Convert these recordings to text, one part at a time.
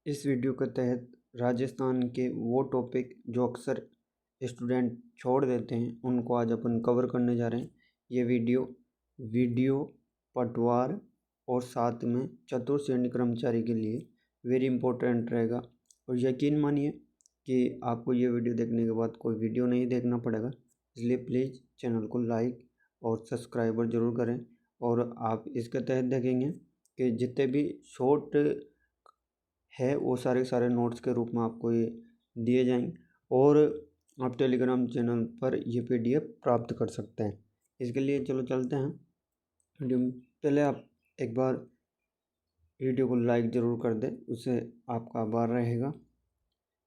इस वीडियो के तहत राजस्थान के वो टॉपिक जो अक्सर स्टूडेंट छोड़ देते हैं उनको आज अपन कवर करने जा रहे हैं। ये वीडियो पटवार और साथ में चतुर्थ श्रेणी कर्मचारी के लिए वेरी इंपॉर्टेंट रहेगा। और यकीन मानिए कि आपको ये वीडियो देखने के बाद कोई वीडियो नहीं देखना पड़ेगा, इसलिए प्लीज़ चैनल को लाइक और सब्सक्राइबर ज़रूर करें। और आप इसके तहत देखेंगे कि जितने भी शॉर्ट है वो सारे नोट्स के रूप में आपको ये दिए जाएंगे और आप टेलीग्राम चैनल पर ये PDF प्राप्त कर सकते हैं। इसके लिए चलो चलते हैं वीडियो में। पहले आप एक बार वीडियो को लाइक ज़रूर कर दें, उससे आपका आभार रहेगा।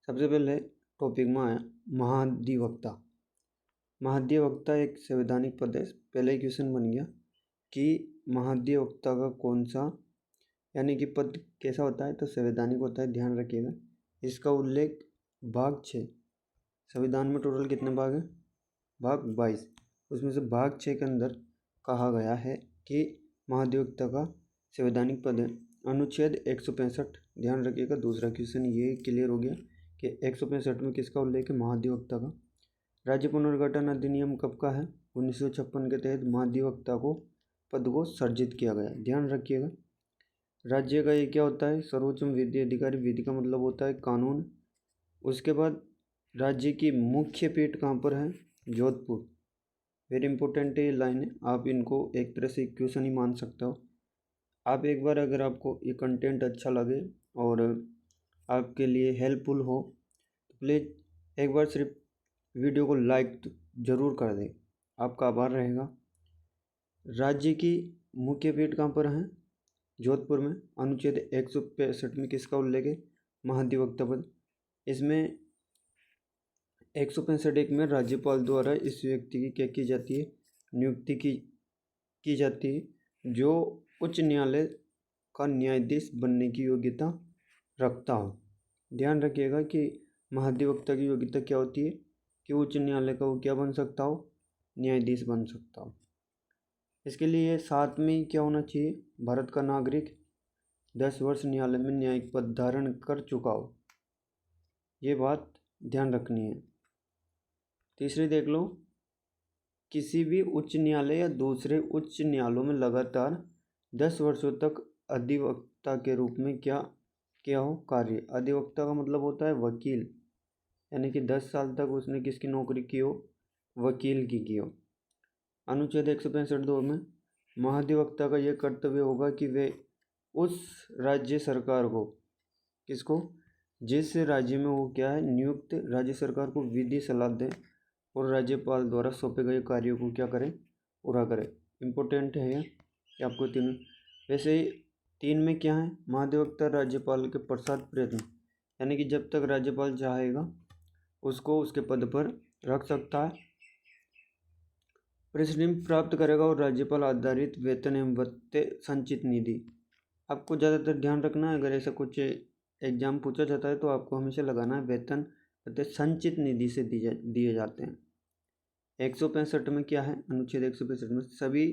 सबसे पहले टॉपिक में आया महाधिवक्ता। महाधिवक्ता एक संवैधानिक पद है। पहले ही क्वेश्चन बन गया कि महाधिवक्ता का कौन सा यानी कि पद कैसा होता है, तो संवैधानिक होता है। ध्यान रखिएगा। इसका उल्लेख भाग 6, संविधान में टोटल कितने भाग हैं? भाग 22, उसमें से भाग 6 के अंदर कहा गया है कि महाधिवक्ता का संवैधानिक पद है। अनुच्छेद 165, ध्यान रखिएगा। दूसरा क्वेश्चन ये क्लियर हो गया कि 165 में किसका उल्लेख है? महाधिवक्ता का। राज्य पुनर्गठन अधिनियम कब का है? 1956 के तहत महाधिवक्ता को पद को सर्जित किया गया। ध्यान रखिएगा। राज्य का ये क्या होता है? सर्वोच्च विधि अधिकारी। विधि का मतलब होता है कानून। उसके बाद राज्य की मुख्य पीठ कहाँ पर है? जोधपुर। वेरी इंपॉर्टेंट है ये लाइन है, आप इनको एक तरह से क्वेश्चन ही मान सकते हो। आप एक बार अगर आपको ये कंटेंट अच्छा लगे और आपके लिए हेल्पफुल हो तो प्लीज़ एक बार सिर्फ वीडियो को लाइक ज़रूर कर दें, आपका आभार रहेगा। राज्य की मुख्य पीठ कहाँ पर है? जोधपुर में। अनुच्छेद 165 में किसका उल्लेख है? महाधिवक्ता पद। इसमें 165 में राज्यपाल द्वारा इस व्यक्ति की क्या की जाती है? नियुक्ति की जाती है जो उच्च न्यायालय का न्यायाधीश बनने की योग्यता रखता हो। ध्यान रखिएगा कि महाधिवक्ता की योग्यता क्या होती है कि उच्च न्यायालय का वो क्या बन सकता हो? न्यायाधीश बन सकता हो। इसके लिए साथ में क्या होना चाहिए? भारत का नागरिक 10 वर्ष न्यायालय में न्यायिक पद धारण कर चुका हो। ये बात ध्यान रखनी है। तीसरी देख लो, किसी भी उच्च न्यायालय या दूसरे उच्च न्यायालयों में लगातार 10 वर्षों तक अधिवक्ता के रूप में क्या हो? कार्य। अधिवक्ता का मतलब होता है वकील, यानी कि 10 साल तक उसने किसकी नौकरी की हो? वकील की हो। अनुच्छेद 165(2) में महाधिवक्ता का यह कर्तव्य होगा कि वे उस राज्य सरकार को, किसको? जिस राज्य में वो क्या है? नियुक्त राज्य सरकार को विधि सलाह दें और राज्यपाल द्वारा सौंपे गए कार्यों को क्या करें? पूरा करें। इम्पोर्टेंट है ये आपको तीनों। वैसे ही 3 में क्या है? महाधिवक्ता राज्यपाल के पश्चात प्रयत्न, यानी कि जब तक राज्यपाल चाहेगा उसको उसके पद पर रख सकता है। प्रेसिडेंट प्राप्त करेगा और राज्यपाल आधारित वेतन एवं भत्ते संचित निधि। आपको ज़्यादातर ध्यान रखना है, अगर ऐसा कुछ एग्जाम पूछा जाता है तो आपको हमेशा लगाना है वेतन भत्ते संचित निधि से दिए जाते हैं। 165 में क्या है? अनुच्छेद 165 में सभी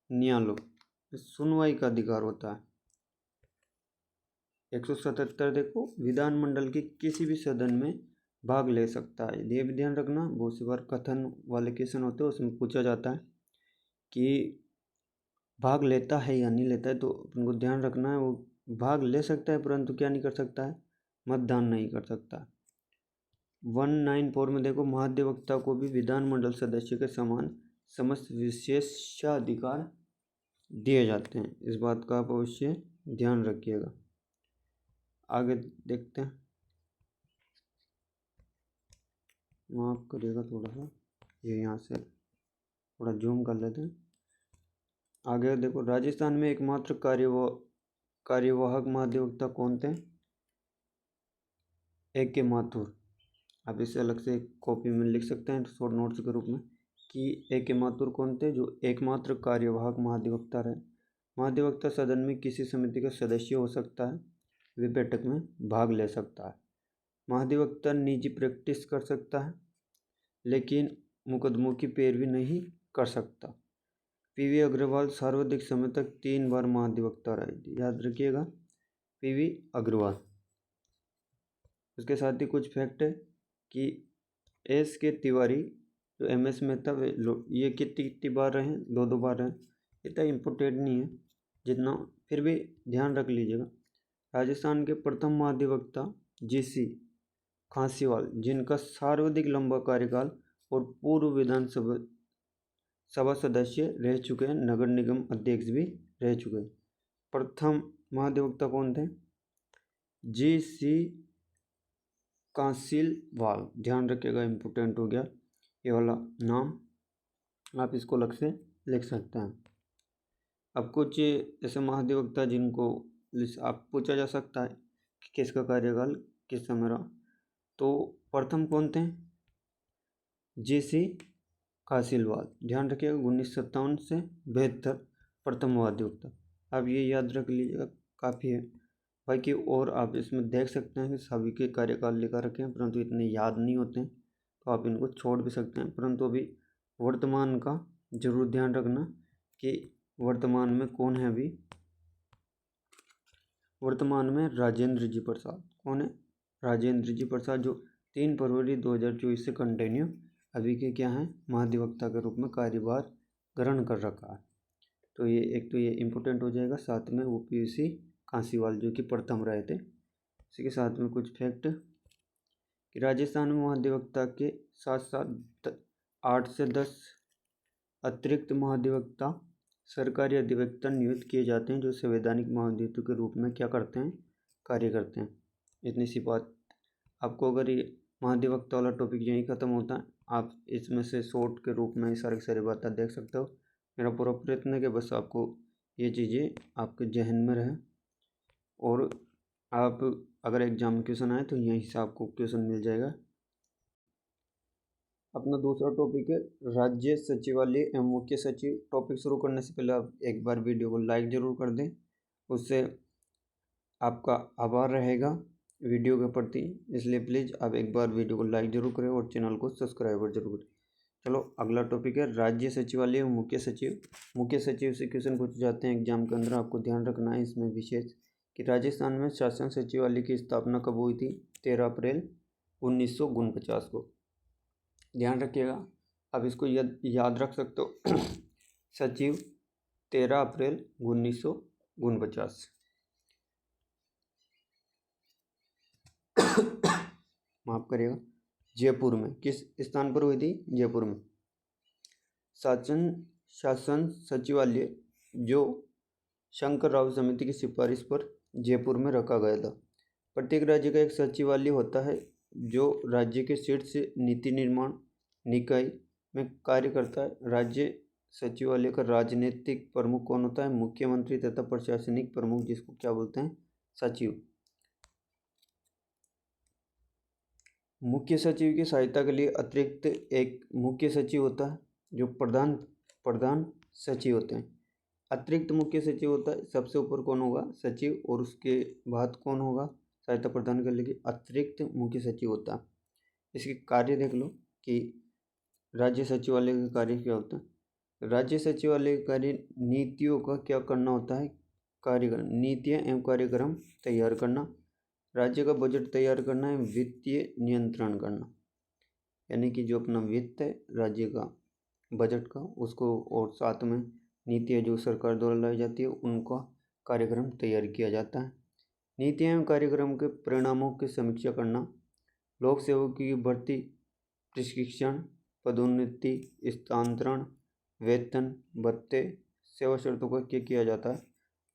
न्यायालयों में सुनवाई का अधिकार होता है। 177 देखो, विधानमंडल के किसी भी सदन में भाग ले सकता है। ये भी ध्यान रखना, बहुत सी बार कथन वाले क्वेश्चन होते हैं उसमें पूछा जाता है कि भाग लेता है या नहीं लेता है, तो अपन को ध्यान रखना है वो भाग ले सकता है परंतु क्या नहीं कर सकता है? मतदान नहीं कर सकता। 194 में देखो, महाधिवक्ता को भी विधानमंडल सदस्य के समान समस्त विशेषाधिकार दिए जाते हैं। इस बात का आप अवश्य ध्यान रखिएगा। आगे देखते हैं, माफ करिएगा थोड़ा सा, ये यहाँ से थोड़ा जूम कर लेते हैं। आगे देखो, राजस्थान में एकमात्र कार्यवाहक महाधिवक्ता कौन थे? AK माथुर। आप इसे अलग से कॉपी में लिख सकते हैं शॉर्ट नोट्स के रूप में कि AK माथुर कौन थे जो एकमात्र कार्यवाहक महाधिवक्ता रहे। महाधिवक्ता सदन में किसी समिति का सदस्य हो सकता है, वे बैठक में भाग ले सकता है। महाधिवक्ता निजी प्रैक्टिस कर सकता है लेकिन मुकदमों की पैरवी नहीं कर सकता। PV अग्रवाल सर्वाधिक समय तक 3 बार महाधिवक्ता रहे। याद रखिएगा, PV अग्रवाल। उसके साथ ही कुछ फैक्ट है कि एस के तिवारी जो MS मेहता ये कितनी बार रहे, 2 बार रहे। इतना इम्पोर्टेंट नहीं है जितना, फिर भी ध्यान रख लीजिएगा। राजस्थान के प्रथम महाधिवक्ता GC खासीवाल, जिनका सर्वाधिक लंबा कार्यकाल और पूर्व विधानसभा सदस्य रह चुके हैं, नगर निगम अध्यक्ष भी रह चुके हैं। प्रथम महाधिवक्ता कौन थे? GC कासीवाल, ध्यान रखिएगा, इम्पोर्टेंट हो गया ये वाला नाम, आप इसको अलग से लिख सकते हैं। अब कुछ ऐसे महाधिवक्ता जिनको आप पूछा जा सकता है कि किसका कार्यकाल किस समय रहा, तो प्रथम कौन थे? GC कासीवाल, ध्यान रखिएगा, 1957 से 72 प्रथम महाधिवक्ता। अब ये याद रख लीजिएगा, काफ़ी है। बाकी और आप इसमें देख सकते हैं कि सभी के कार्यकाल लिखा रखे हैं, परंतु इतने याद नहीं होते हैं, तो आप इनको छोड़ भी सकते हैं। परंतु अभी वर्तमान का जरूर ध्यान रखना कि वर्तमान में कौन है। अभी वर्तमान में राजेंद्र जी प्रसाद, कौन है? राजेंद्र जी प्रसाद, जो 3 फरवरी 2024 से कंटिन्यू अभी के क्या हैं, महाधिवक्ता के रूप में कार्यभार ग्रहण कर रखा है। तो ये एक तो ये इम्पोर्टेंट हो जाएगा। साथ में वो PUC कासीवाल जो कि प्रथम रहे थे। इसी के साथ में कुछ फैक्ट कि राजस्थान में महाधिवक्ता के साथ साथ 8 से 10 अतिरिक्त महाधिवक्ता सरकारी अधिवक्ता नियुक्त किए जाते हैं, जो संवैधानिक महाधिवक्ता के रूप में क्या करते हैं, कार्य करते हैं। इतनी सी बात आपको, अगर ये महाधिवक्ता वाला टॉपिक यहीं ख़त्म होता है, आप इसमें से शॉर्ट के रूप में सारी बातें देख सकते हो। मेरा पूरा प्रयत्न है कि बस आपको ये चीज़ें आपके जहन में रहे, और आप अगर एग्जाम में क्वेश्चन आए तो यहीं से आपको क्वेश्चन मिल जाएगा। अपना दूसरा टॉपिक है राज्य सचिवालय एवं मुख्य सचिव। टॉपिक शुरू करने से पहले आप एक बार वीडियो को लाइक जरूर कर दें, उससे आपका आभार रहेगा वीडियो के प्रति, इसलिए प्लीज़ आप एक बार वीडियो को लाइक जरूर करें और चैनल को सब्सक्राइब जरूर करें। चलो अगला टॉपिक है राज्य सचिवालय एवं मुख्य सचिव। मुख्य सचिव से क्वेश्चन पूछे जाते हैं एग्जाम के अंदर, आपको ध्यान रखना है इसमें विशेष कि राजस्थान में शासन सचिवालय की स्थापना कब हुई थी? 13 अप्रैल 1949 को। ध्यान रखिएगा, आप इसको याद रख सकते हो सचिव 13 अप्रैल 1949। माफ करिएगा, जयपुर में। किस स्थान पर हुई थी? जयपुर में। शासन सचिवालय जो शंकर राव समिति की सिफारिश पर जयपुर में रखा गया था। प्रत्येक राज्य का एक सचिवालय होता है जो राज्य के शीर्ष नीति निर्माण निकाय में कार्य करता है। राज्य सचिवालय का राजनीतिक प्रमुख कौन होता है? मुख्यमंत्री तथा प्रशासनिक प्रमुख, जिसको क्या बोलते हैं? सचिव। मुख्य सचिव की सहायता के लिए अतिरिक्त एक मुख्य सचिव होता है जो प्रधान सचिव होते हैं। अतिरिक्त मुख्य सचिव होता है, सबसे ऊपर कौन होगा? सचिव, और उसके बाद कौन होगा सहायता प्रदान करने के लिए? अतिरिक्त मुख्य सचिव होता है। इसके कार्य देख लो कि राज्य सचिवालय का कार्य क्या होता है। राज्य सचिवालय का कार्य नीतियों का क्या करना होता है? कार्यक्रम, नीतियाँ एवं कार्यक्रम तैयार करना, राज्य का बजट तैयार करना है, वित्तीय नियंत्रण करना, यानी कि जो अपना वित्त है राज्य का बजट का उसको, और साथ में नीतियाँ जो सरकार द्वारा लाई जाती है उनका कार्यक्रम तैयार किया जाता है। नीतियाँ एवं कार्यक्रम के परिणामों की समीक्षा करना, लोक सेवकों की भर्ती, प्रशिक्षण, पदोन्नति, स्थानांतरण, वेतन, भत्ते, सेवा शर्तों का क्या किया जाता है?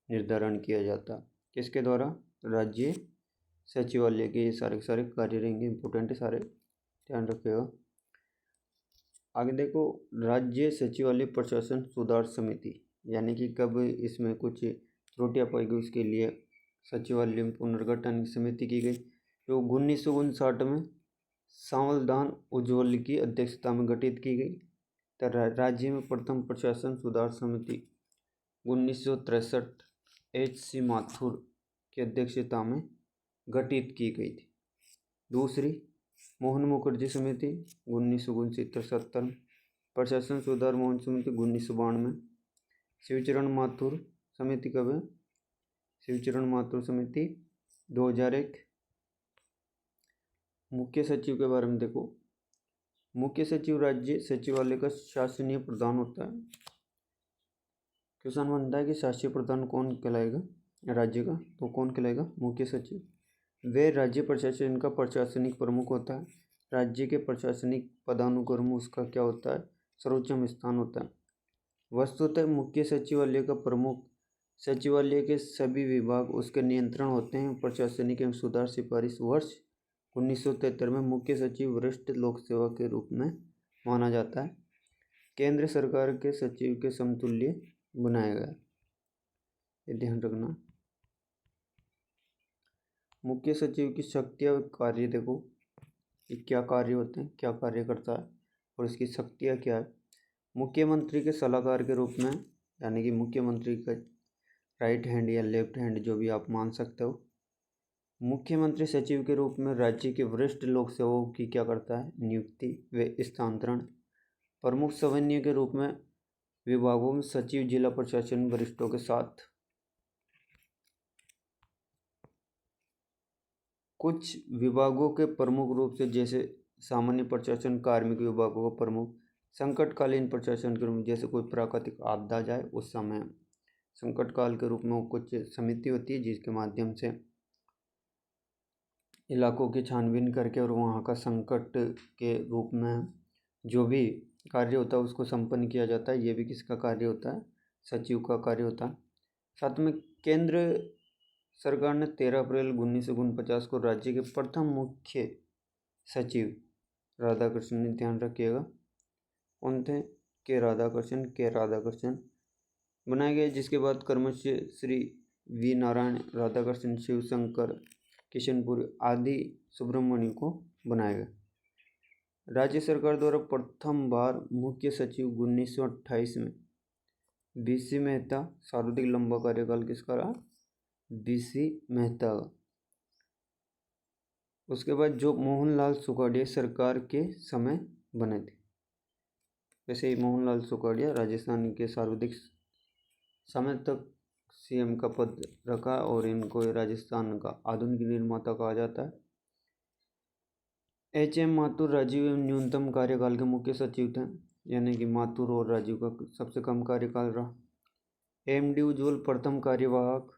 निर्धारण किया जाता है। किसके द्वारा? राज्य सचिवालय के ये सारे कार्य रहेंगे, इंपॉर्टेंट है सारे, ध्यान रखिएगा। आगे देखो, राज्य सचिवालय प्रशासन सुधार समिति, यानी कि कब इसमें कुछ त्रुटियां पाई गई उसके लिए सचिवालय में पुनर्गठन समिति की गई, जो 1959 में सांवलदान उज्ज्वल की अध्यक्षता में गठित की गई। तो राज्य में प्रथम प्रशासन सुधार समिति 1963 HC माथुर की अध्यक्षता में गठित की गई थी। दूसरी मोहन मुखर्जी समिति 1969-70 में, प्रशासन सुधार मोहन समिति 1992। शिवचरण माथुर समिति कब है? शिवचरण माथुर समिति 2001। मुख्य सचिव के बारे में देखो। मुख्य सचिव राज्य सचिवालय का शासनीय प्रधान होता है। क्वेश्चन बनता है कि शासकीय प्रधान कौन कहलाएगा राज्य का, तो कौन कहलाएगा? मुख्य सचिव। वे राज्य प्रशासन का प्रशासनिक प्रमुख होता है। राज्य के प्रशासनिक पदानुक्रम उसका क्या होता है? सर्वोच्च स्थान होता है। वस्तुतः मुख्य सचिवालय का प्रमुख सचिवालय के सभी विभाग उसके नियंत्रण होते हैं। प्रशासनिक एवं सुधार सिफारिश वर्ष 1973 में मुख्य सचिव वरिष्ठ लोक सेवा के रूप में माना जाता है। केंद्र सरकार के सचिव के समतुल्य बनाया गया, ये ध्यान रखना। मुख्य सचिव की शक्तियाँ व कार्य देखो कि क्या कार्य होते हैं, क्या कार्य करता है और इसकी शक्तियाँ क्या है। मुख्यमंत्री के सलाहकार के रूप में, यानी कि मुख्यमंत्री का राइट हैंड या लेफ्ट हैंड जो भी आप मान सकते हो। मुख्यमंत्री सचिव के रूप में राज्य के वरिष्ठ लोक सेवकों की क्या करता है? नियुक्ति व स्थानांतरण। प्रमुख समन्वय के रूप में विभागों में सचिव जिला प्रशासन वरिष्ठों के साथ। कुछ विभागों के प्रमुख रूप से, जैसे सामान्य प्रशासन, कार्मिक विभागों का प्रमुख, संकटकालीन प्रशासन के रूप में, जैसे कोई प्राकृतिक आपदा जाए उस समय संकट काल के रूप में वो कुछ समिति होती है जिसके माध्यम से इलाकों की छानबीन करके और वहाँ का संकट के रूप में जो भी कार्य होता है उसको संपन्न किया जाता है। ये भी किसका कार्य होता है? सचिव का कार्य होता है। साथ में केंद्र सरकार ने 13 अप्रैल 1949 को राज्य के प्रथम मुख्य सचिव राधाकृष्णन, ध्यान रखिएगा कौन थे? के राधाकृष्णन बनाए गए, जिसके बाद क्रमश श्री वी नारायण, राधाकृष्णन, शिवशंकर, किशनपुर आदि सुब्रमण्य को बनाया गया। राज्य सरकार द्वारा प्रथम बार मुख्य सचिव 1928 में बीसी मेहता, सर्वाधिक लंबा कार्यकाल किसका रहा? बीसी मेहता। उसके बाद जो मोहनलाल सुखाड़िया सरकार के समय बने थे, वैसे ही मोहनलाल सुखाड़िया राजस्थान के सर्वाधिक समय तक सीएम का पद रखा और इनको राजस्थान का आधुनिक निर्माता कहा जाता है। एच.एम. माथुर राजीव एवं न्यूनतम कार्यकाल के मुख्य सचिव थे, यानी कि माथुर और राजीव का सबसे कम कार्यकाल रहा। एम.डी. उज्ज्वल प्रथम कार्यवाहक,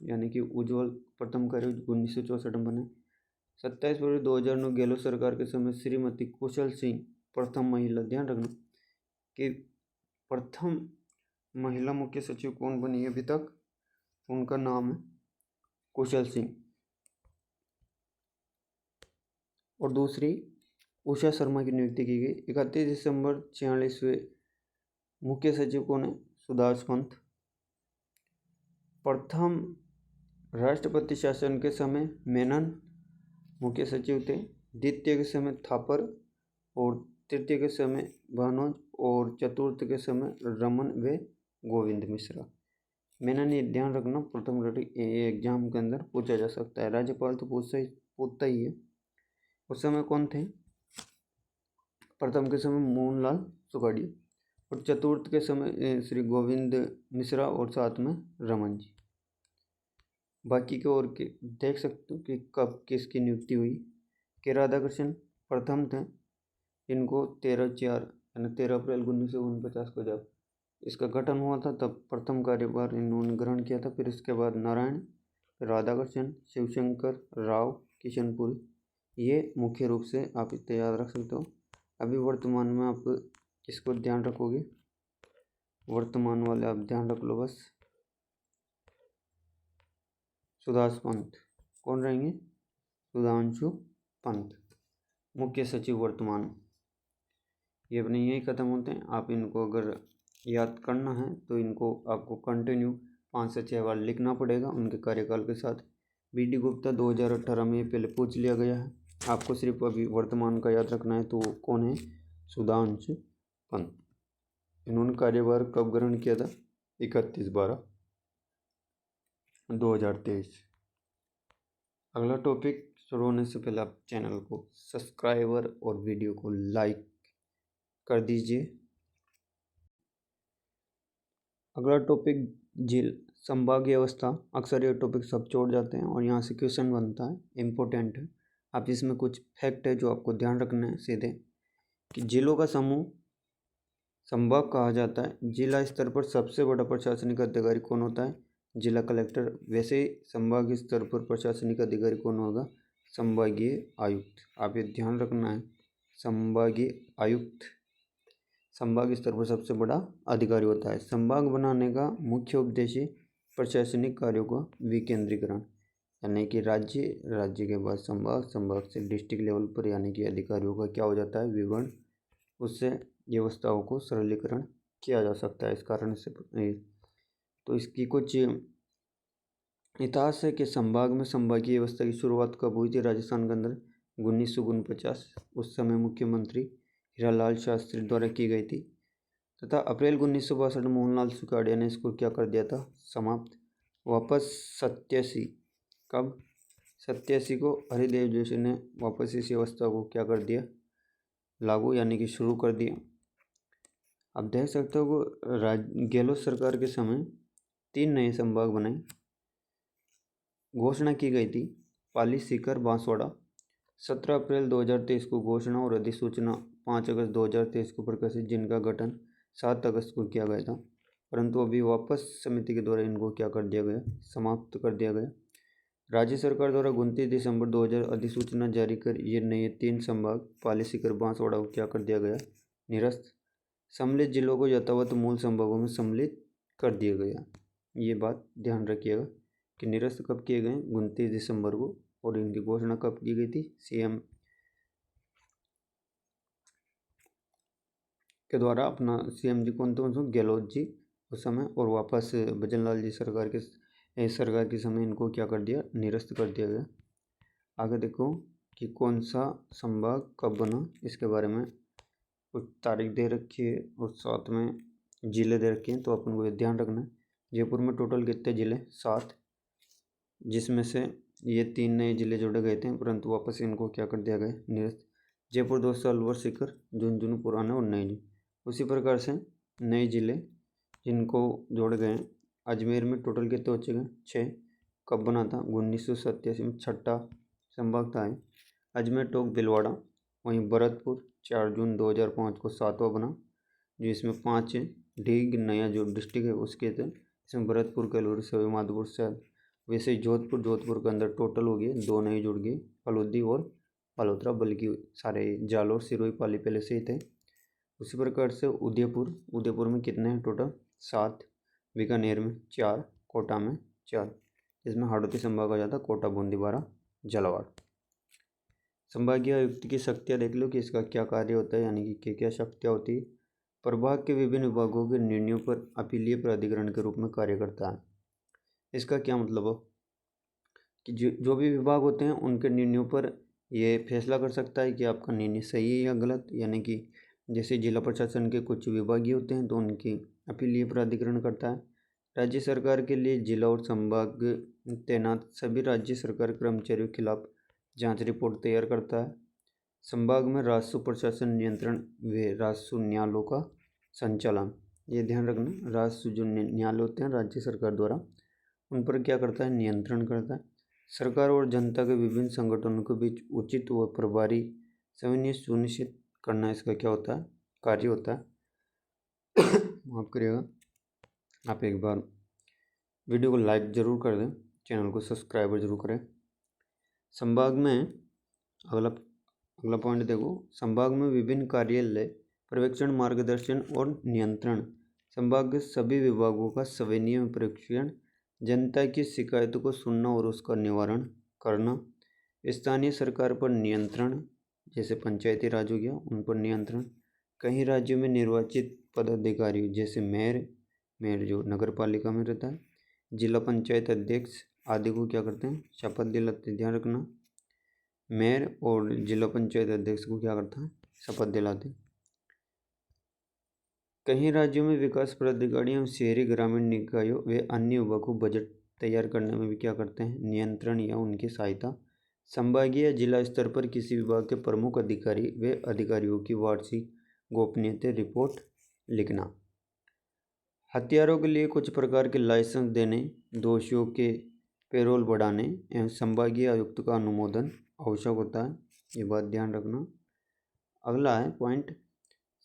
यानी कि उज्ज्वल प्रथम कार्य 1964 में बने। 27 फरवरी 2009 गहलोत सरकार के समय श्रीमती कुशल सिंह प्रथम महिला, ध्यान रखना कि प्रथम महिला मुख्य सचिव कौन बनी है अभी तक? उनका नाम है कुशल सिंह। और दूसरी उषा शर्मा की नियुक्ति की गई। 31 दिसंबर 46वें मुख्य सचिव कौन है? सुभाष पंत। प्रथम राष्ट्रपति शासन के समय मेनन मुख्य सचिव थे। द्वितीय के समय थापर और तृतीय के समय भानोज और चतुर्थ के समय रमन व गोविंद मिश्रा। मेनन, ये ध्यान रखना, प्रथम एग्जाम के अंदर पूछा जा सकता है। राज्यपाल तो पूछता ही है। उस समय कौन थे? प्रथम के समय मोहनलाल सुखाड़िया और चतुर्थ के समय श्री गोविंद मिश्रा और साथ में रमन जी। बाकी के और के देख सकते हो कि कब किसकी नियुक्ति हुई। के राधाकृष्णन प्रथम थे, इनको 13 अप्रैल 1949 को जब इसका गठन हुआ था तब प्रथम कार्यभार इन्होंने ग्रहण किया था। फिर इसके बाद नारायण, राधाकृष्णन, शिवशंकर, राव, किशनपुर, ये मुख्य रूप से आप इतना याद रख सकते हो। अभी वर्तमान में आप किसको ध्यान रखोगे? वर्तमान वाले आप ध्यान रख लो बस। सुभाष पंत कौन रहेंगे? सुधांशु पंत मुख्य सचिव वर्तमान। ये अपने यही खत्म होते हैं। आप इनको अगर याद करना है तो इनको आपको कंटिन्यू 5 से 6 बार लिखना पड़ेगा उनके कार्यकाल के साथ। बी.डी. गुप्ता 2018 में पहले पूछ लिया गया है। आपको सिर्फ अभी वर्तमान का याद रखना है। तो कौन है? सुधांशु पंत। इन्होंने कार्यभार कब ग्रहण किया था? 31/12/2023। अगला टॉपिक शुरू होने से पहले आप चैनल को सब्सक्राइबर और वीडियो को लाइक कर दीजिए। अगला टॉपिक झील संभागीय अवस्था। अक्सर ये टॉपिक सब छोड़ जाते हैं और यहाँ से क्वेश्चन बनता है, इम्पोर्टेंट है। आप इसमें कुछ फैक्ट है जो आपको ध्यान रखना है सीधे, कि जिलों का समूह संभाग कहा जाता है। जिला स्तर पर सबसे बड़ा प्रशासनिक अधिकारी कौन होता है? जिला कलेक्टर। वैसे ही संभागीय स्तर पर प्रशासनिक अधिकारी कौन होगा? संभागीय आयुक्त। आप ये ध्यान रखना है, संभागीय आयुक्त संभाग स्तर पर सबसे बड़ा अधिकारी होता है। संभाग बनाने का मुख्य उद्देश्य प्रशासनिक कार्यों का विकेंद्रीकरण, यानी कि राज्य के बाद संभाग से डिस्ट्रिक्ट लेवल पर, यानी कि अधिकारियों का क्या हो जाता है? विवरण। उससे व्यवस्थाओं को सरलीकरण किया जा सकता है। इस कारण से तो इसकी कुछ इतिहास है कि संभाग में संभागीय व्यवस्था की शुरुआत कब हुई थी राजस्थान के अंदर? 1949। उस समय मुख्यमंत्री हीरालाल शास्त्री द्वारा की गई थी, तथा अप्रैल 1962 मोहनलाल सुखाड़िया ने इसको क्या कर दिया था? समाप्त। वापस 87, कब? 87 को हरिदेव जोशी ने वापस इस व्यवस्था को क्या कर दिया? लागू, यानी कि शुरू कर दिया। आप देख सकते हो गहलोत सरकार के समय 3 नए संभाग बनाए, घोषणा की गई थी। पाली, सीकर, बांसवाड़ा। 17 अप्रैल 2023 को घोषणा और अधिसूचना 5 अगस्त 2023 को प्रकाशित, जिनका गठन 7 अगस्त को किया गया था, परंतु अभी वापस समिति के द्वारा इनको क्या कर दिया गया? समाप्त कर दिया गया। राज्य सरकार द्वारा 29 दिसंबर 2000 अधिसूचना जारी कर ये नए 3 संभाग पाली, सीकर, बांसवाड़ा को क्या कर दिया गया? निरस्त। सम्मिलित जिलों को यथावत मूल संभागों में सम्मिलित कर दिया गया। ये बात ध्यान रखिएगा कि निरस्त कब किए गए? 29 दिसंबर को। और इनकी घोषणा कब की गई थी? सीएम के द्वारा। अपना सीएम जी कौन थे? गहलोत जी उस समय। और वापस भजनलाल जी सरकार के समय इनको क्या कर दिया? निरस्त कर दिया गया। आगे देखो कि कौन सा संभाग कब बना, इसके बारे में कुछ तारीख दे रखी है और साथ में जिले दे रखे हैं, तो अपन को ये ध्यान रखना है। जयपुर में टोटल कितने जिले? 7, जिसमें से ये 3 नए जिले जोड़े गए थे, परंतु वापस इनको क्या कर दिया गया? निरस्त। जयपुर 2 साल वर्ष सीकर, झुंझुनू पुराने और नए जिले। उसी प्रकार से नए जिले जिनको जोड़े गए हैं, अजमेर में टोटल कितने बचे गए? 6। कब बना था? 1987 में, छठा संभाग था। अजमेर, टोंक, भीलवाड़ा। वहीं भरतपुर 4 जून 2005 को 7वां बना, जो इसमें 5 ढीग नया जो डिस्ट्रिक्ट है उसके थे। इसमें भरतपुर, कैलोरी, सवाई माधोपुर से। वैसे ही जोधपुर के अंदर टोटल हो गए 2 नए जुड़ गए, फलोदी और पलोत्रा, बल्कि सारे जालोर, सिरोही, पाली पहले से ही थे। उसी प्रकार से उदयपुर में कितने हैं टोटल? 7। बीकानेर में 4, कोटा में 4। इसमें हाड़ौती संभाग आ जाता, कोटा, बूंदी, बारा, झालावाड़। संभागीय आयुक्त की शक्तियाँ देख लो कि इसका क्या कार्य होता है, यानी कि क्या शक्तियाँ होती है। प्रभाग के विभिन्न विभागों के निर्णयों पर अपीलीय प्राधिकरण के रूप में कार्य करता है। इसका क्या मतलब हो कि जो भी विभाग होते हैं उनके निर्णयों पर ये फैसला कर सकता है कि आपका निर्णय सही है या गलत, यानी कि जैसे जिला प्रशासन के कुछ विभागीय होते हैं तो उनकी अपीलीय प्राधिकरण करता है। राज्य सरकार के लिए जिला और संभाग तैनात सभी राज्य सरकार कर्मचारियों के खिलाफ जांच रिपोर्ट तैयार करता है। संभाग में राजस्व प्रशासन नियंत्रण व राजस्व न्यायालयों का संचालन, ये ध्यान रखना। राजस्व जो न्यायालय होते हैं राज्य सरकार द्वारा, उन पर क्या करता है? नियंत्रण करता है। सरकार और जनता के विभिन्न संगठनों के बीच उचित व प्रभारी समन्वय सुनिश्चित करना इसका क्या होता है? कार्य होता है। माफ करिएगा। आप एक बार वीडियो को लाइक जरूर कर दें, चैनल को सब्सक्राइब जरूर करें। संभाग में अगला पॉइंट देखो, संभाग में विभिन्न कार्यालय, पर्यवेक्षण, मार्गदर्शन और नियंत्रण। संभाग के सभी विभागों का सविनय परीक्षण, जनता की शिकायतों को सुनना और उसका निवारण करना। स्थानीय सरकार पर नियंत्रण, जैसे पंचायती राज हो गया, उन पर नियंत्रण। कई राज्यों में निर्वाचित पदाधिकारी जैसे मेयर जो नगर पालिका में रहता है, जिला पंचायत अध्यक्ष आदि को क्या करते हैं? शपथ दिलाते। ध्यान रखना, मेयर और जिला पंचायत अध्यक्ष को क्या करता है? शपथ दिलाते। कई राज्यों में विकास पदाधिकारी एवं शहरी ग्रामीण निकायों व अन्य विभागों को बजट तैयार करने में भी क्या करते हैं? नियंत्रण या उनकी सहायता। संभागीय जिला स्तर पर किसी विभाग के प्रमुख अधिकारी व अधिकारियों की वार्षिक गोपनीयता रिपोर्ट लिखना। हथियारों के लिए कुछ प्रकार के लाइसेंस देने, दोषियों के पेरोल बढ़ाने एवं संभागीय आयुक्त का अनुमोदन आवश्यक होता है, ये बात ध्यान रखना। अगला है पॉइंट,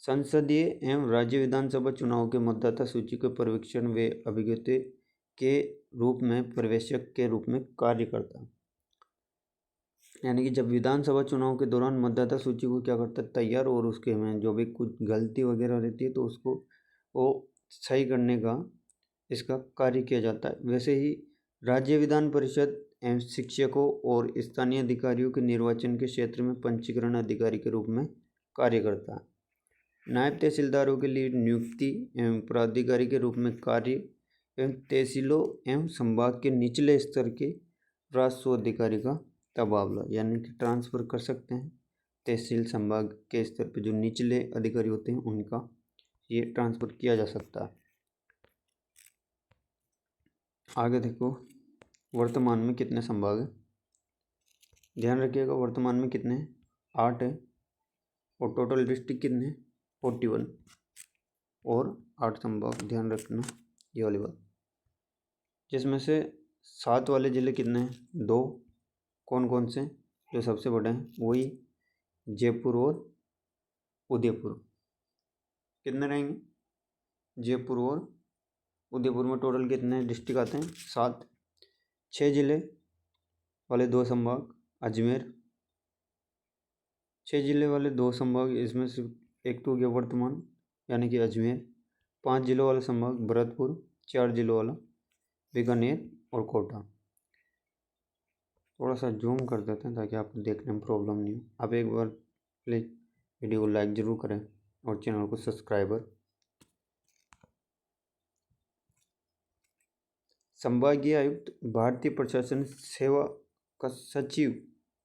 संसदीय एवं राज्य विधानसभा चुनाव के मतदाता सूची के पर्यवेक्षण व अभिज्ञता के रूप में पर्यवेक्षक के रूप में कार्य करता है। यानी कि जब विधानसभा चुनाव के दौरान मतदाता सूची को क्या करता है, तैयार, और उसके में जो भी कुछ गलती वगैरह रहती है तो उसको वो सही करने का इसका कार्य किया जाता है। वैसे ही राज्य विधान परिषद एवं शिक्षकों और स्थानीय अधिकारियों के निर्वाचन के क्षेत्र में पंजीकरण अधिकारी के रूप में कार्य करता है। नायब तहसीलदारों के लिए नियुक्ति एवं प्राधिकारी के रूप में कार्य एवं तहसीलों एवं संभाग के निचले स्तर के राजस्व अधिकारी का तबादला, यानी कि ट्रांसफ़र कर सकते हैं। तहसील संभाग के स्तर पर जो निचले अधिकारी होते हैं उनका ये ट्रांसफ़र किया जा सकता है। आगे देखो, वर्तमान में कितने संभाग हैं, ध्यान रखिएगा। वर्तमान में कितने हैं, 8 है, और टोटल डिस्ट्रिक्ट कितने हैं, 41, और 8 संभाग, ध्यान रखना ये वाली बात। जिसमें से 7 वाले ज़िले कितने हैं, 2। कौन कौन से, जो सबसे बड़े हैं वही जयपुर और उदयपुर। कितने रहेंगे, जयपुर और उदयपुर में टोटल कितने डिस्ट्रिक्ट आते हैं, 7। 6 जिले वाले 2 संभाग अजमेर, 6 जिले वाले 2 संभाग, इसमें से एक तो हो गया वर्तमान यानी कि अजमेर। 5 जिलों वाला संभाग भरतपुर, 4 जिलों वाला बीकानेर और कोटा। थोड़ा सा जूम कर देते हैं ताकि आपको देखने में प्रॉब्लम नहीं हो। आप एक बार प्लीज़ वीडियो को लाइक ज़रूर करें और चैनल को सब्सक्राइबर। संभागीय आयुक्त भारतीय प्रशासन सेवा का सचिव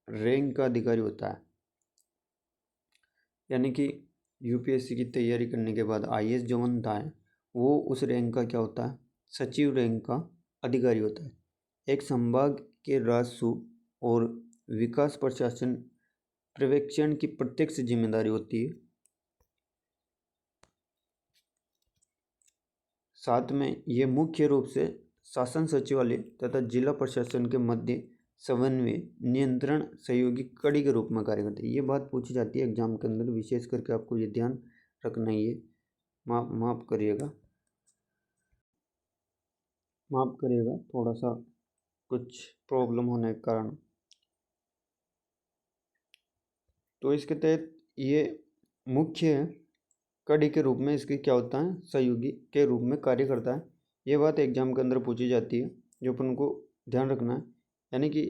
रैंक का अधिकारी होता है। यानी कि यूपीएससी की तैयारी करने के बाद आईएएस जो बनता है वो उस रैंक का क्या होता है, सचिव रैंक का अधिकारी होता है। एक संभाग के राजस्व और विकास प्रशासन पर्यवेक्षण की प्रत्यक्ष जिम्मेदारी होती है। साथ में ये मुख्य रूप से शासन सचिवालय तथा जिला प्रशासन के मध्य समन्वय, नियंत्रण, सहयोगी कड़ी के रूप में कार्य करते हैं। ये बात पूछी जाती है एग्जाम के अंदर, विशेष करके आपको ये ध्यान रखना ही है। माफ करिएगा थोड़ा सा कुछ प्रॉब्लम होने के कारण। तो इसके तहत ये मुख्य कड़ी के रूप में इसके क्या होता है, सहयोगी के रूप में कार्य करता है। ये बात एग्जाम के अंदर पूछी जाती है जो अपन को ध्यान रखना है। यानी कि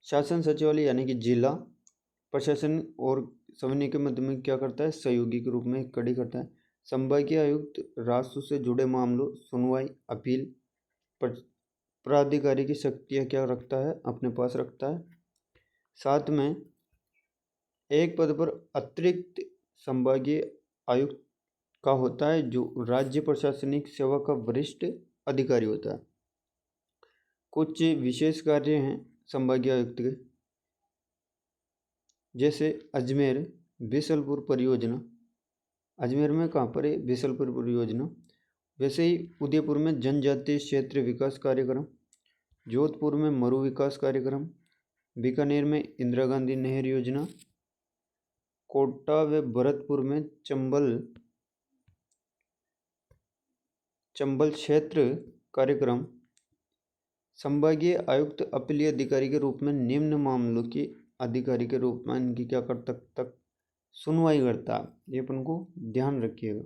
शासन सचिवालय यानी कि जिला प्रशासन और समन्वय के मध्य में क्या करता है, सहयोगी के रूप में कड़ी करता है। संभागीय आयुक्त राजस्व से जुड़े मामलों, सुनवाई, अपील, प्राधिकारी की शक्तियाँ क्या रखता है, अपने पास रखता है। साथ में एक पद पर अतिरिक्त संभागीय आयुक्त का होता है जो राज्य प्रशासनिक सेवा का वरिष्ठ अधिकारी होता है। कुछ विशेष कार्य हैं संभागीय आयुक्त के, जैसे अजमेर बीसलपुर परियोजना, अजमेर में कहाँ पर है, बीसलपुर परियोजना। वैसे ही उदयपुर में जनजातीय क्षेत्र विकास कार्यक्रम, जोधपुर में मरु विकास कार्यक्रम, बीकानेर में इंदिरा गांधी नहर योजना, कोटा व भरतपुर में चंबल क्षेत्र कार्यक्रम। संभागीय आयुक्त अपीलीय अधिकारी के रूप में निम्न मामलों की अधिकारी के रूप में इनकी क्या कर तक सुनवाई करता है। ये अपन को ध्यान रखिएगा।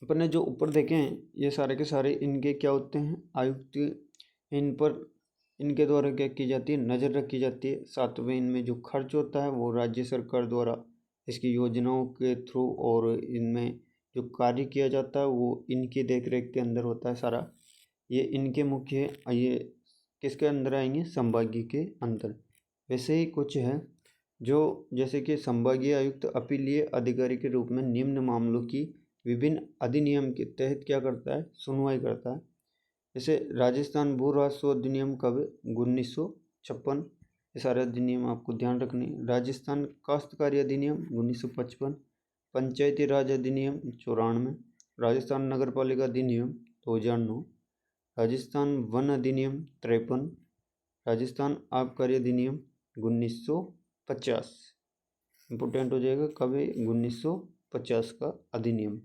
अपन ने जो ऊपर देखे हैं ये सारे के सारे इनके क्या होते हैं, आयुक्त, इन पर इनके द्वारा क्या की जाती है, नज़र रखी जाती है। साथ में इनमें जो खर्च होता है वो राज्य सरकार द्वारा इसकी योजनाओं के थ्रू और इनमें जो कार्य किया जाता है वो इनकी देखरेख के अंदर होता है सारा। ये इनके मुख्य, ये किसके अंदर आएंगे, संभागीय के अंदर। वैसे ही कुछ है जो जैसे कि संभागीय आयुक्त अपीलीय अधिकारी के रूप में निम्न मामलों की विभिन्न अधिनियम के तहत क्या करता है, सुनवाई करता है। जैसे राजस्थान भू राजस्व अधिनियम कब, 1956। ये सारे अधिनियम आपको ध्यान रखने। राजस्थान काश्तकारी अधिनियम 1955, पंचायती राज अधिनियम 94, राजस्थान नगर पालिका अधिनियम 2009, राजस्थान वन अधिनियम 53, राजस्थान आबकारी अधिनियम 1950। इम्पोर्टेंट हो जाएगा कब है, 1950 का अधिनियम।